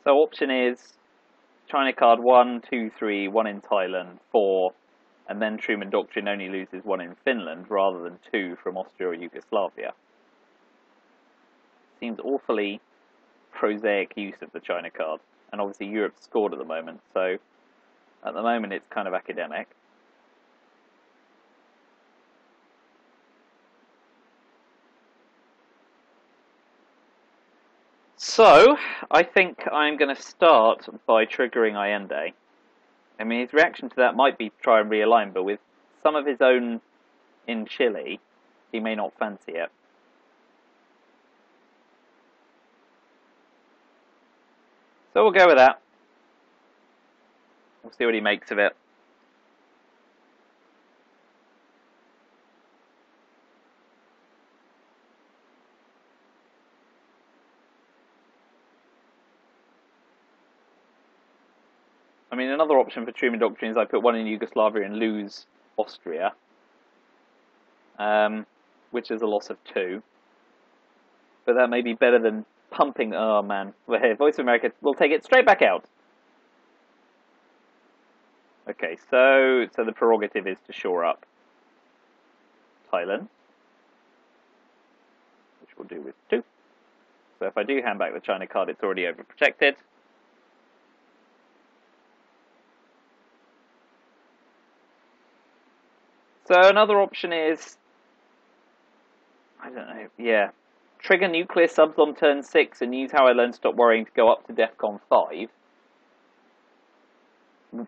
So option is China card 1, 2, 3, 1 in Thailand, 4, and then Truman Doctrine only loses 1 in Finland rather than 2 from Austria or Yugoslavia. Seems awfully prosaic use of the China card. And obviously Europe's scored at the moment, so at the moment it's kind of academic. So, I think I'm going to start by triggering Allende. I mean, his reaction to that might be to try and realign, but with some of his own in Chile, he may not fancy it. So we'll go with that. We'll see what he makes of it. I mean, another option for Truman Doctrine is I put 1 in Yugoslavia and lose Austria, which is a loss of 2. But that may be better than pumping. Oh man, well, here, Voice of America, we'll take it straight back out. Okay, so the prerogative is to shore up Thailand, which we'll do with 2. So if I do hand back the China card, it's already overprotected. So another option is, I don't know, yeah, trigger nuclear subs on turn 6 and use How I Learned to Stop Worrying to go up to DEFCON 5,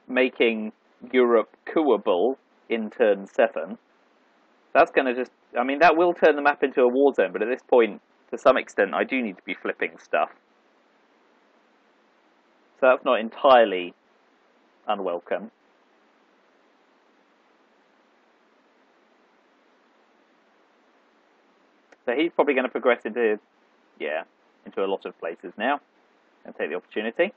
making Europe couable in turn 7. That's going to just, I mean, that will turn the map into a war zone, but at this point, to some extent, I do need to be flipping stuff. So that's not entirely unwelcome. So he's probably going to progress into, yeah, into a lot of places now, and take the opportunity.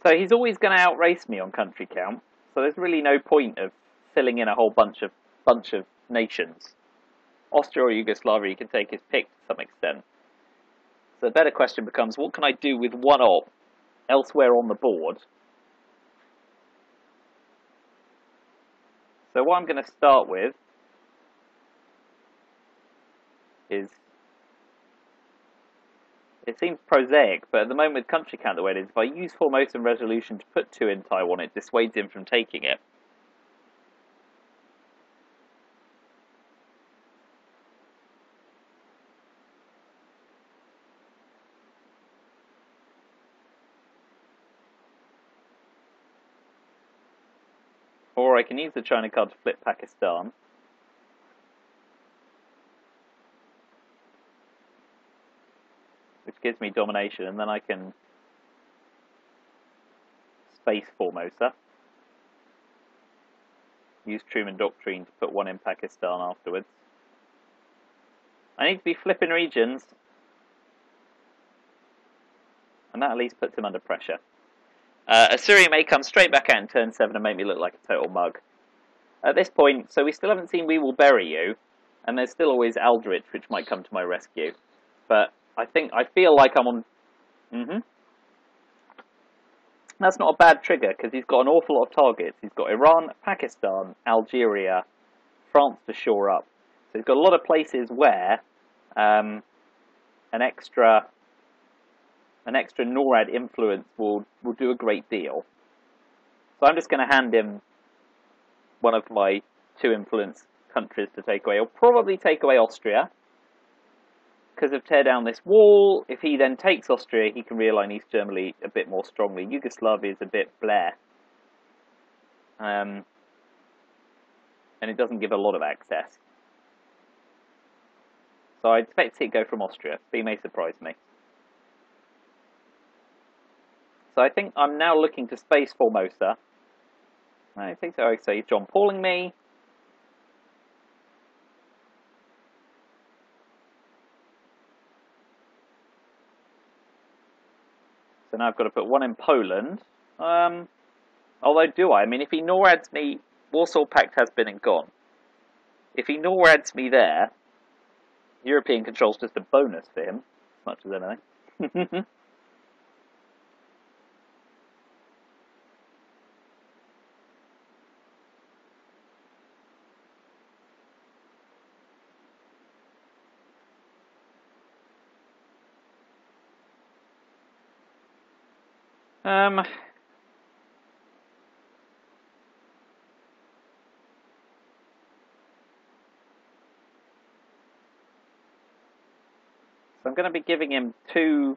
So he's always going to outrace me on country count. So there's really no point of filling in a whole bunch of nations. Austria or Yugoslavia, you can take his pick to some extent. So the better question becomes, what can I do with one op elsewhere on the board? So what I'm going to start with is, it seems prosaic, but at the moment with country count the way it is, if I use Formosa and Resolution to put 2 in Taiwan, it dissuades him from taking it. Or I can use the China card to flip Pakistan. Which gives me domination, and then I can space Formosa. Use Truman Doctrine to put 1 in Pakistan afterwards. I need to be flipping regions. And that at least puts him under pressure. Assyria may come straight back out in turn 7 and make me look like a total mug. At this point, so we still haven't seen We Will Bury You, and there's still always Aldrich, which might come to my rescue. But I feel like I'm on... That's not a bad trigger, because he's got an awful lot of targets. He's got Iran, Pakistan, Algeria, France to shore up. So he's got a lot of places where an extra NORAD influence will do a great deal. So I'm just going to hand him one of my 2 influence countries to take away. He'll probably take away Austria, because of tear down this wall. If he then takes Austria, he can realign East Germany a bit more strongly. Yugoslavia is a bit bleh. And it doesn't give a lot of access. So I expect it to go from Austria, but he may surprise me. So I think I'm now looking to space Formosa. I think so. So he's John Pauling me. So now I've got to put 1 in Poland. Although do I? I mean, if he NORADs me, Warsaw Pact has been and gone. If he NORADs me there, European control's just a bonus for him, as much as anything. So I'm going to be giving him 2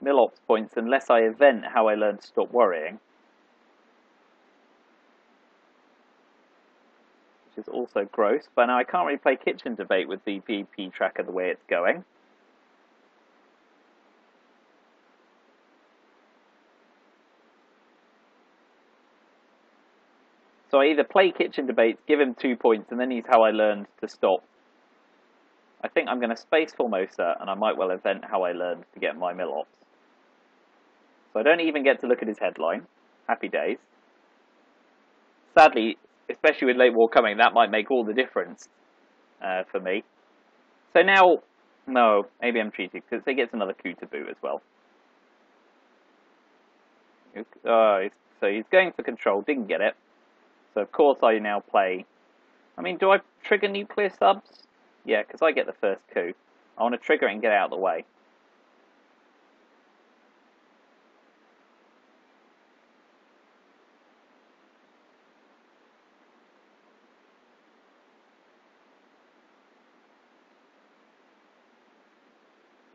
Milops points unless I event how I learn to stop worrying. Which is also gross, but now I can't really play Kitchen Debate with the VP tracker the way it's going. So I either play Kitchen Debates, give him 2 points, and then use how I learned to stop. I think I'm going to space Formosa, and I might well event how I learned to get my Milops. So I don't even get to look at his headline. Happy days. Sadly, especially with late war coming, that might make all the difference for me. So now, no, ABM treaty, because it gets another coup to boot as well. So he's going for control, didn't get it. So of course I now play... I mean, do I trigger nuclear subs? Yeah, because I get the first coup. I want to trigger it and get it out of the way.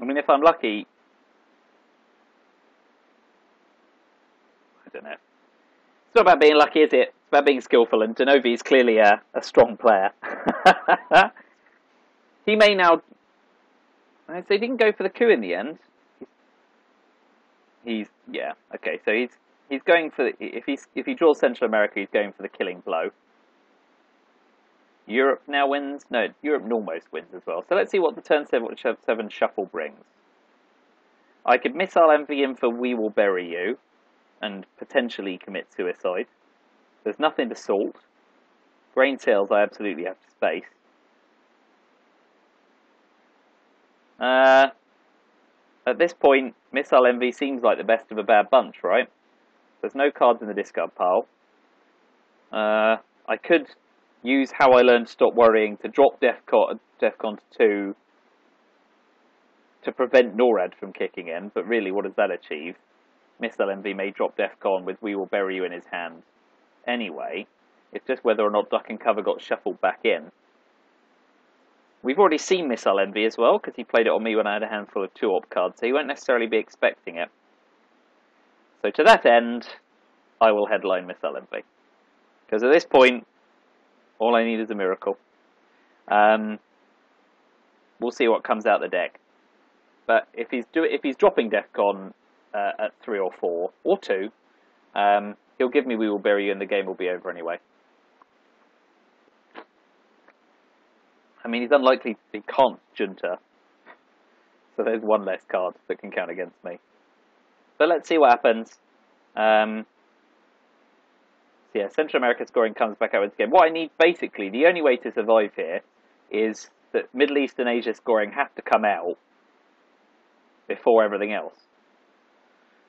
I mean, if I'm lucky... I don't know. It's not about being lucky, is it? It's about being skillful, and dannovi is clearly a strong player. He may now... So he didn't go for the coup in the end. Yeah, okay, so he's going for... If he draws Central America, he's going for the killing blow. Europe now wins. No, Europe almost wins as well. So let's see what the turn 7 shuffle brings. I could missile envy him for We Will Bury You, and potentially commit suicide. There's nothing to salt. Grain sales I absolutely have to space. At this point, Missile Envy seems like the best of a bad bunch, right? There's no cards in the discard pile. I could use How I Learned to Stop Worrying to drop Defcon to 2 to prevent NORAD from kicking in, but really, what does that achieve? Missile Envy may drop Defcon with We Will Bury You in his hand. Anyway, it's just whether or not Duck and Cover got shuffled back in. We've already seen Missile Envy as well, because he played it on me when I had a handful of 2-op cards, so he won't necessarily be expecting it. So to that end, I will headline Missile Envy. Because at this point, all I need is a miracle. We'll see what comes out the deck. But if he's dropping Defcon at 3 or 4, or 2, he'll give me We Will Bury You and the game will be over anyway. I mean, he's unlikely, he can't Junta. So there's one less card that can count against me. But let's see what happens. So yeah, Central America scoring comes back out with the game. What I need, basically, the only way to survive here is that Middle East and Asia scoring have to come out before everything else.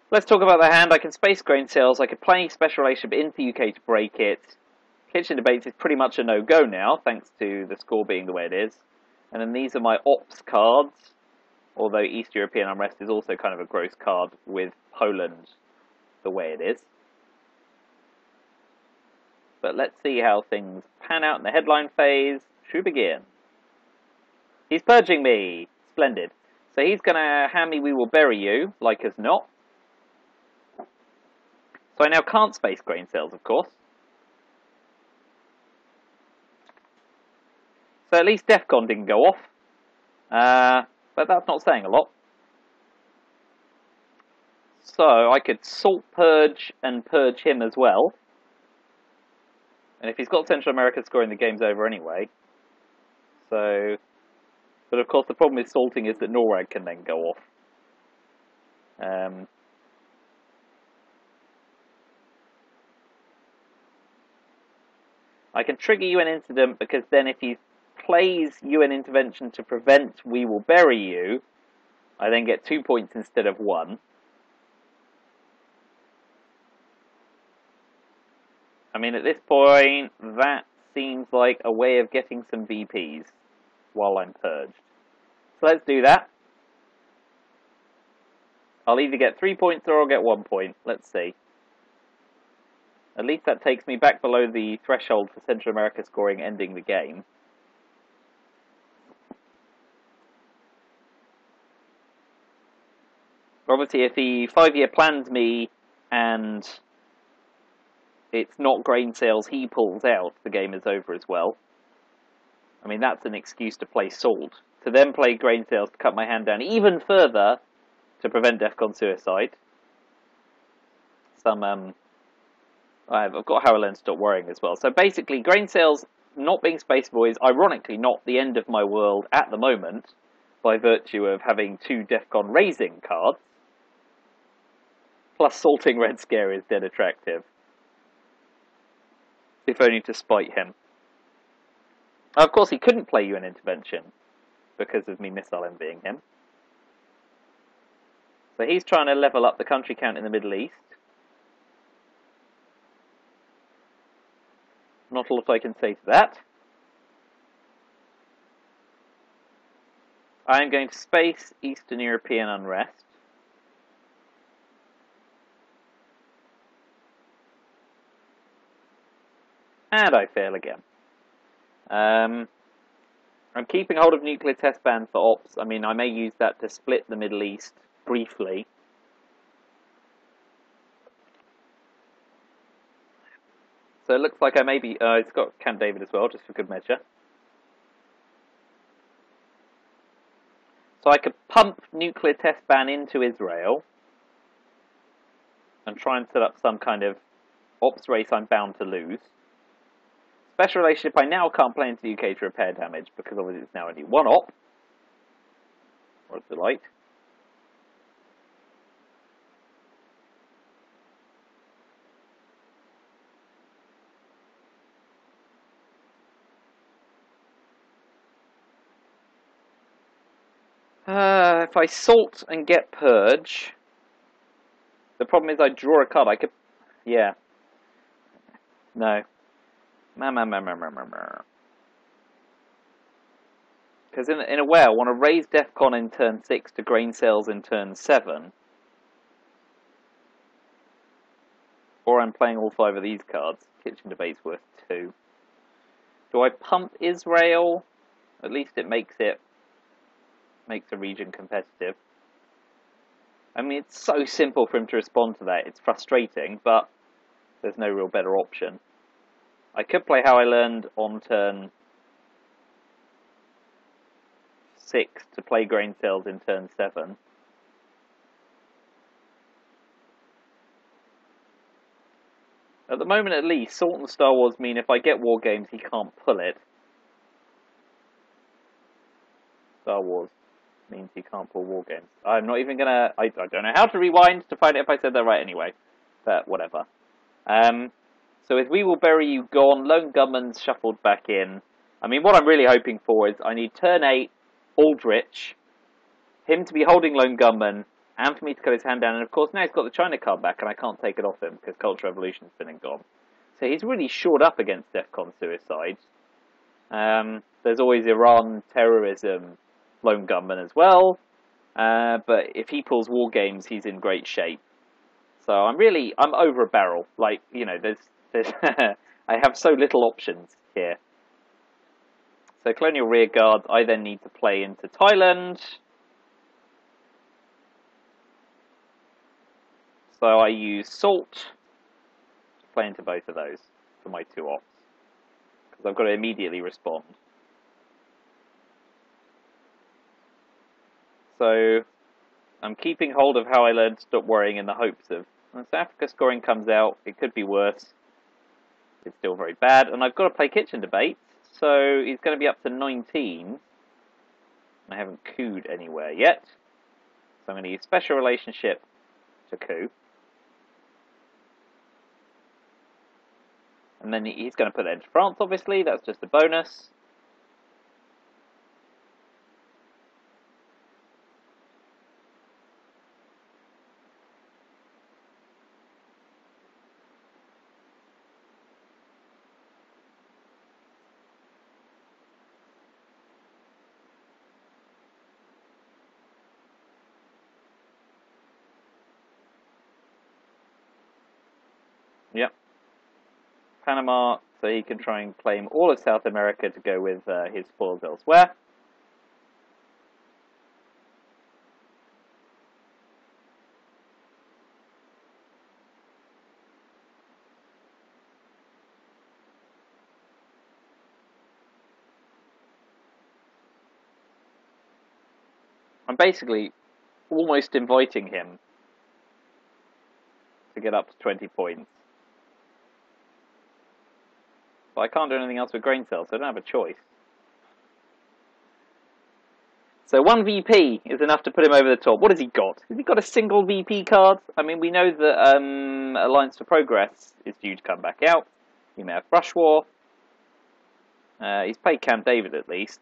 Let's talk about the hand. I can space Grain Sales. I could play Special Relationship into UK to break it. Kitchen Debates is pretty much a no-go now, thanks to the score being the way it is. And then these are my Ops cards, although East European Unrest is also kind of a gross card with Poland the way it is. But let's see how things pan out in the headline phase. Should we begin? He's purging me! Splendid. So he's going to hand me We Will Bury You, like as not. So I now can't space Grain Sales, of course. So at least Defcon didn't go off. But that's not saying a lot. So I could Salt Purge and Purge him as well. And if he's got Central America scoring, the game's over anyway. So, but of course the problem with salting is that NORAD can then go off. I can trigger UN Incident because then if he plays UN Intervention to prevent We Will Bury You, I then get 2 points instead of 1. I mean, at this point, that seems like a way of getting some VPs while I'm purged. So let's do that. I'll either get 3 points or I'll get 1 point. Let's see. At least that takes me back below the threshold for Central America scoring, ending the game. Obviously, if he 5-year plans me and it's not Grain Sales he pulls out, the game is over as well. I mean, that's an excuse to play Salt. To then play Grain Sales to cut my hand down even further to prevent Defcon suicide. I've got How I Learned to Stop Worrying as well. So basically, Grain Sales not being Space Boys, ironically not the end of my world at the moment, by virtue of having 2 Defcon raising cards. Plus salting Red Scare is dead attractive. If only to spite him. Of course, he couldn't play UN Intervention because of me Missile Envying him. So he's trying to level up the country count in the Middle East. Not a lot I can say to that. I am going to space Eastern European Unrest. And I fail again. I'm keeping hold of Nuclear Test Ban for Ops. I mean, I may use that to split the Middle East briefly. So it looks like I may be... it's got Camp David as well, just for good measure. So I could pump Nuclear Test Ban into Israel and try and set up some kind of Ops race I'm bound to lose. Special Relationship I now can't play into the UK to repair damage because obviously it's now only 1 op. What a delight. If I salt and get purge, the problem is I draw a card. I could, yeah, no, because in a way I want to raise Defcon in turn 6 to grain sales in turn 7, or I'm playing all 5 of these cards. Kitchen debate's worth 2. Do I pump Israel? At least it makes the region competitive. I mean, it's so simple for him to respond to that. It's frustrating, but there's no real better option. I could play How I Learned on turn 6 to play grain sales in turn 7. At the moment, at least, Salt and Star Wars mean if I get War Games, he can't pull it. Star Wars means he can't pull War Games. I'm not even gonna... I don't know how to rewind to find out if I said that right anyway. But whatever. So with We Will Bury You gone, Lone Gunman's shuffled back in. I mean, what I'm really hoping for is I need turn 8, Aldrich, him to be holding Lone Gunman, and for me to cut his hand down. And of course, now he's got the China card back, and I can't take it off him because Cultural Revolution's been and gone. So he's really shored up against DEFCON suicide. There's always Iran, terrorism, Lone Gunman as well. But if he pulls War Games, he's in great shape. So I'm over a barrel. Like, you know, there's I have so little options here. So Colonial Rearguard, I then need to play into Thailand. So I use Salt to play into both of those for my 2 ops. Because I've got to immediately respond. So I'm keeping hold of How I Learned to Stop Worrying in the hopes of, when South Africa scoring comes out, it could be worse. It's still very bad. And I've got to play Kitchen Debate. So he's going to be up to 19. I haven't cooed anywhere yet. So I'm going to use Special Relationship to coup. And then he's going to put that into France, obviously. That's just a bonus. Yep. Panama, so he can try and claim all of South America to go with his spoils elsewhere. I'm basically almost inviting him to get up to 20 points. But I can't do anything else with grain cells, so I don't have a choice. So 1 VP is enough to put him over the top. What has he got? Has he got a single VP card? I mean, we know that Alliance for Progress is due to come back out. He may have Brush War. He's played Camp David at least.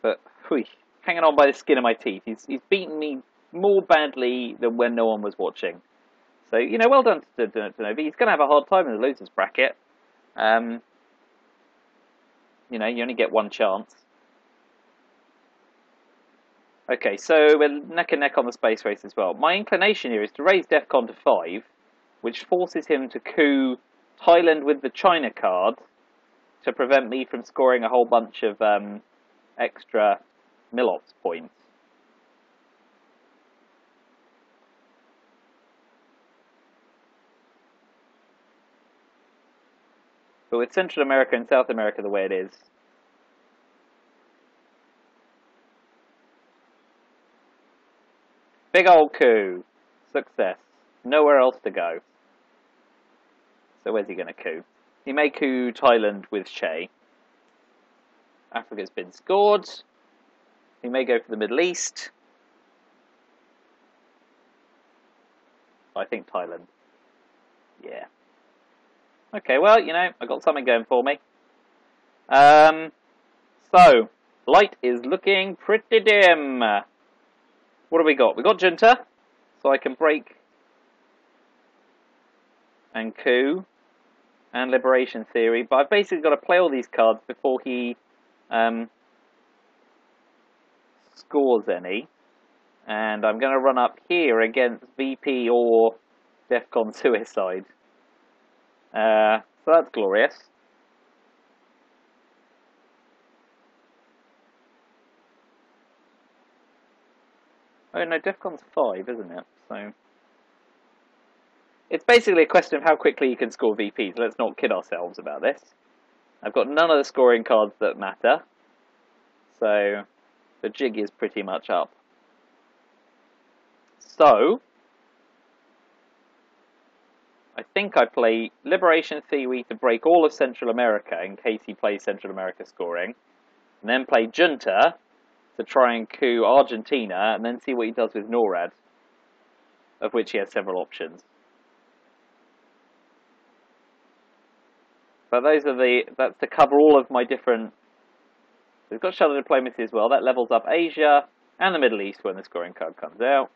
But, whew, hanging on by the skin of my teeth. He's beaten me more badly than when no one was watching. So, you know, well done to dannovi. He's going to have a hard time in the losers bracket. You know, you only get one chance. Okay, so we're neck and neck on the space race as well. My inclination here is to raise DEFCON to 5, which forces him to coup Thailand with the China card to prevent me from scoring a whole bunch of extra Milops points. But with Central America and South America the way it is, big old coup. Success. Nowhere else to go. So where's he going to coup? He may coup Thailand with Che. Africa's been scored. He may go for the Middle East. I think Thailand. Yeah. Okay, well, you know, I got something going for me. So, Light is looking pretty dim. What have we got? We got Junta, so I can break and coup and liberation theory, but I've basically got to play all these cards before he scores any. And I'm going to run up here against VP or Defcon Suicide. So that's glorious. Oh no, Defcon's 5, isn't it? So it's basically a question of how quickly you can score VPs. Let's not kid ourselves about this. I've got none of the scoring cards that matter, so the jig is pretty much up. So I think I play Liberation Theory to break all of Central America in case he plays Central America scoring, and then play Junta to try and coup Argentina, and then see what he does with NORAD, of which he has several options. But that's to cover all of my different... We've got Shuttle Diplomacy as well. That levels up Asia and the Middle East when the scoring card comes out.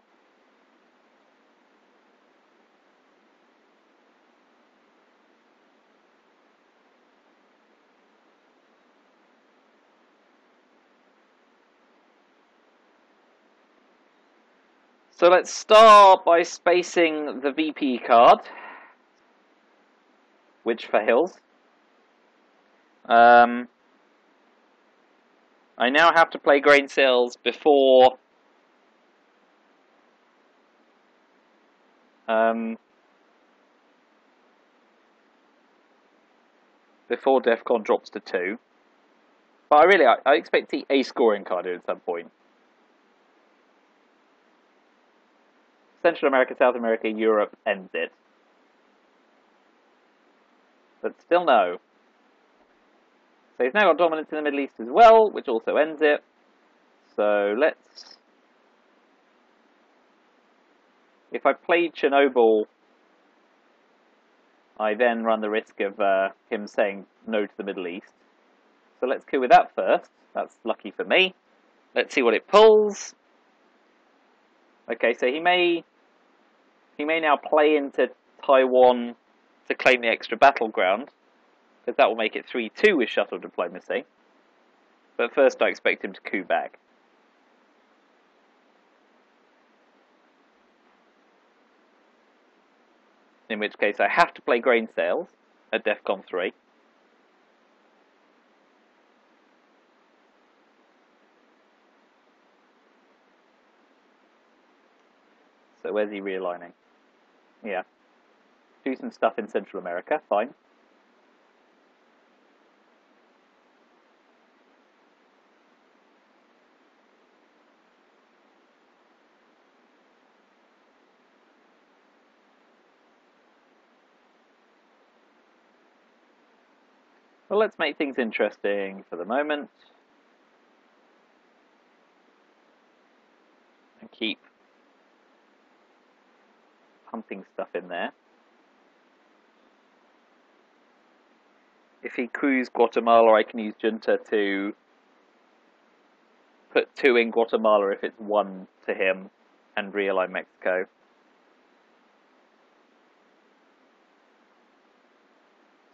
So let's start by spacing the VP card, which fails. I now have to play grain sales before Defcon drops to 2. But I expect a scoring card at some point. Central America, South America, Europe ends it. But still no. So he's now got dominance in the Middle East as well, which also ends it. So let's... If I played Chernobyl, I then run the risk of him saying no to the Middle East. So let's coup with that first. That's lucky for me. Let's see what it pulls. Okay, so he may now play into Taiwan to claim the extra battleground, because that will make it 3-2 with shuttle diplomacy. But first I expect him to coup back. In which case I have to play grain sales at Defcon 3. So where's he realigning? Yeah. Do some stuff in Central America, fine. Well, let's make things interesting for the moment. And keep pumping stuff in there. If he coups Guatemala, I can use Junta to put 2 in Guatemala if it's 1 to him, and realign Mexico.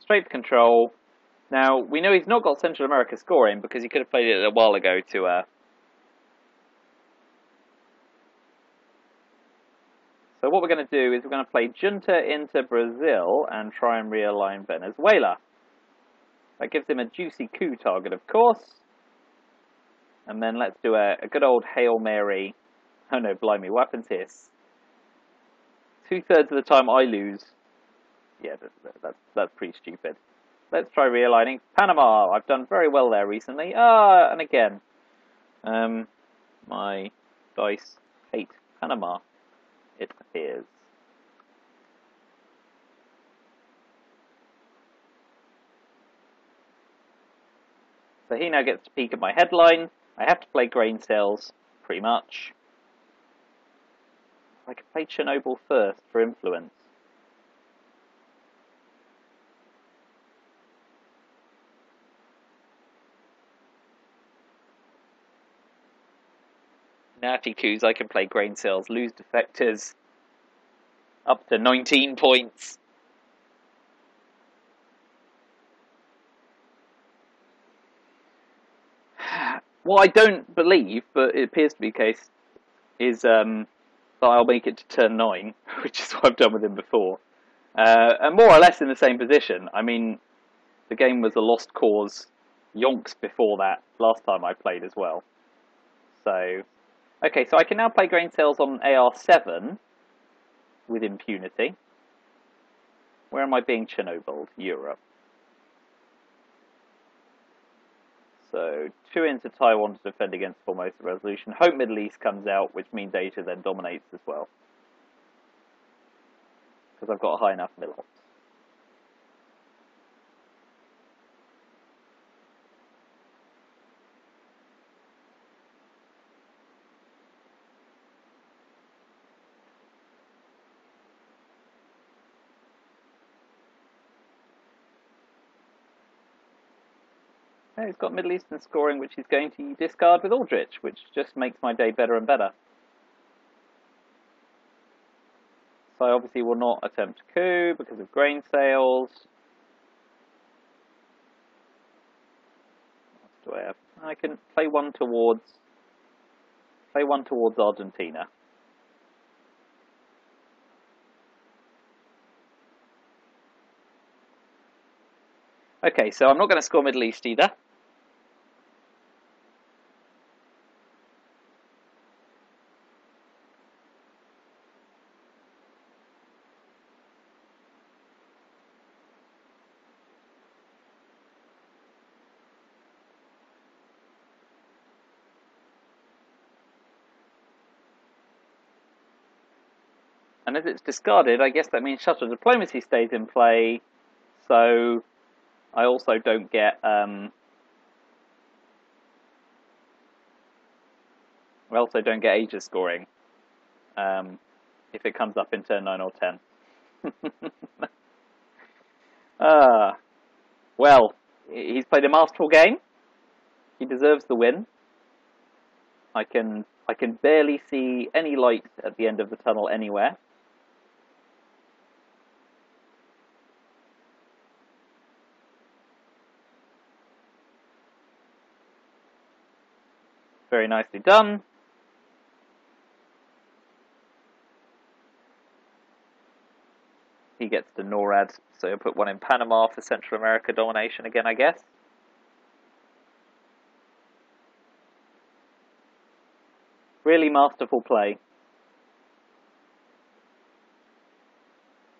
Straight control. Now, we know he's not got Central America scoring, because he could have played it a while ago to... So what we're going to do is we're going to play Junta into Brazil and try and realign Venezuela. That gives him a juicy coup target, of course. And then let's do a good old Hail Mary. Oh no, blimey, weapons hiss. 2/3 of the time I lose. Yeah, that's pretty stupid. Let's try realigning Panama. I've done very well there recently. And again. My dice hate Panama, it appears. So he now gets to peek at my headline. I have to play grain sales, pretty much. I could play Chernobyl first for influence. Natty coups, I can play grain cells, lose defectors, up to 19 points. What I don't believe, but it appears to be the case, is that I'll make it to turn 9, which is what I've done with him before. And more or less in the same position. I mean, the game was a lost cause yonks before that, last time I played as well. So, okay, so I can now play grain cells on AR7 with impunity. Where am I being Chernobyl? Europe. So, 2 into Taiwan to defend against Formosa Resolution. Hope Middle East comes out, which means Asia then dominates as well. Because I've got a high enough mill ops. He's got Middle Eastern scoring, which he's going to discard with Aldrich, which just makes my day better and better. So I obviously will not attempt coup because of grain sales. What do I have? I can play one towards Argentina. Okay, so I'm not going to score Middle East either. And as it's discarded, I guess that means Shuttle Diplomacy stays in play, so I also don't get Asia scoring if it comes up in turn 9 or 10. Well, he's played a masterful game. He deserves the win. I can barely see any light at the end of the tunnel anywhere. Very nicely done. He gets the NORAD, so he'll put one in Panama for Central America domination again, I guess. Really masterful play.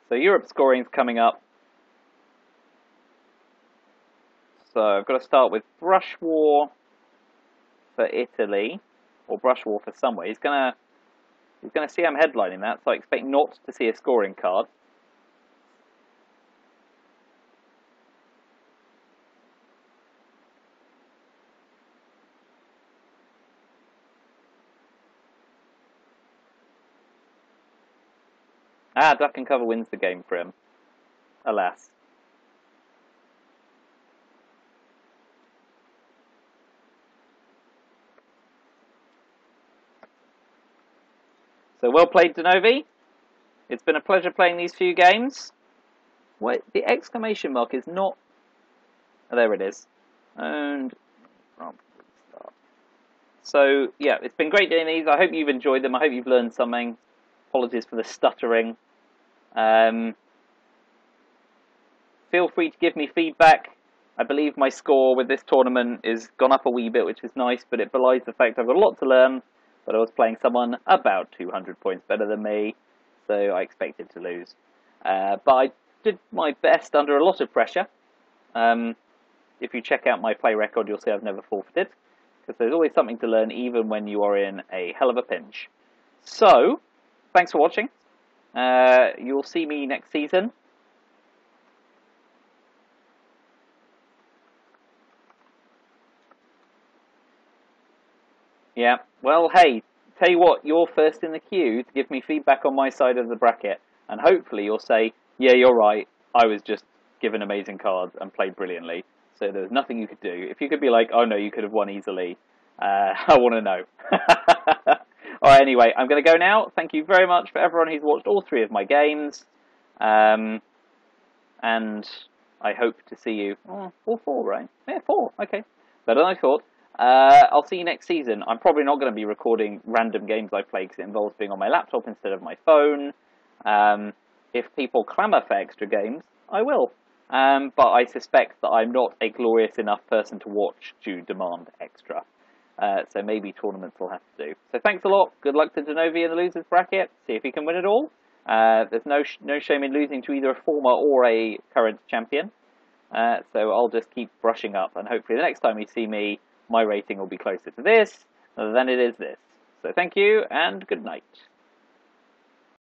So Europe scoring's coming up. So I've got to start with Brush War for Italy, or Brush War for somewhere. He's gonna see I'm headlining that, so I expect not to see a scoring card. Duck and cover wins the game for him. Alas. So well played, dannovi. It's been a pleasure playing these few games. What the exclamation mark is not... Oh, there it is. And... So, yeah, it's been great doing these. I hope you've enjoyed them. I hope you've learned something. Apologies for the stuttering. Feel free to give me feedback. I believe my score with this tournament is gone up a wee bit, which is nice, but it belies the fact I've got a lot to learn, but I was playing someone about 200 points better than me, so I expected to lose. But I did my best under a lot of pressure. If you check out my play record, you'll see I've never forfeited, because there's always something to learn, even when you are in a hell of a pinch. So, thanks for watching. You'll see me next season. Yeah, well, hey, tell you what, you're first in the queue to give me feedback on my side of the bracket, and hopefully you'll say, yeah, you're right, I was just given amazing cards and played brilliantly, so there's nothing you could do. If you could be like, oh no, you could have won easily, I want to know. Alright, anyway, I'm going to go now. Thank you very much for everyone who's watched all 3 of my games. And I hope to see you... Oh, all 4, right? Yeah, 4. Okay. Better than I thought. I'll see you next season. I'm probably not going to be recording random games I play because it involves being on my laptop instead of my phone. If people clamour for extra games, I will. But I suspect that I'm not a glorious enough person to watch to demand extra. So maybe tournaments will have to do. So thanks a lot. Good luck to dannovi in the losers bracket. See if he can win it all. There's no shame in losing to either a former or a current champion. So I'll just keep brushing up, and hopefully the next time you see me, my rating will be closer to this than it is this. So thank you, and good night.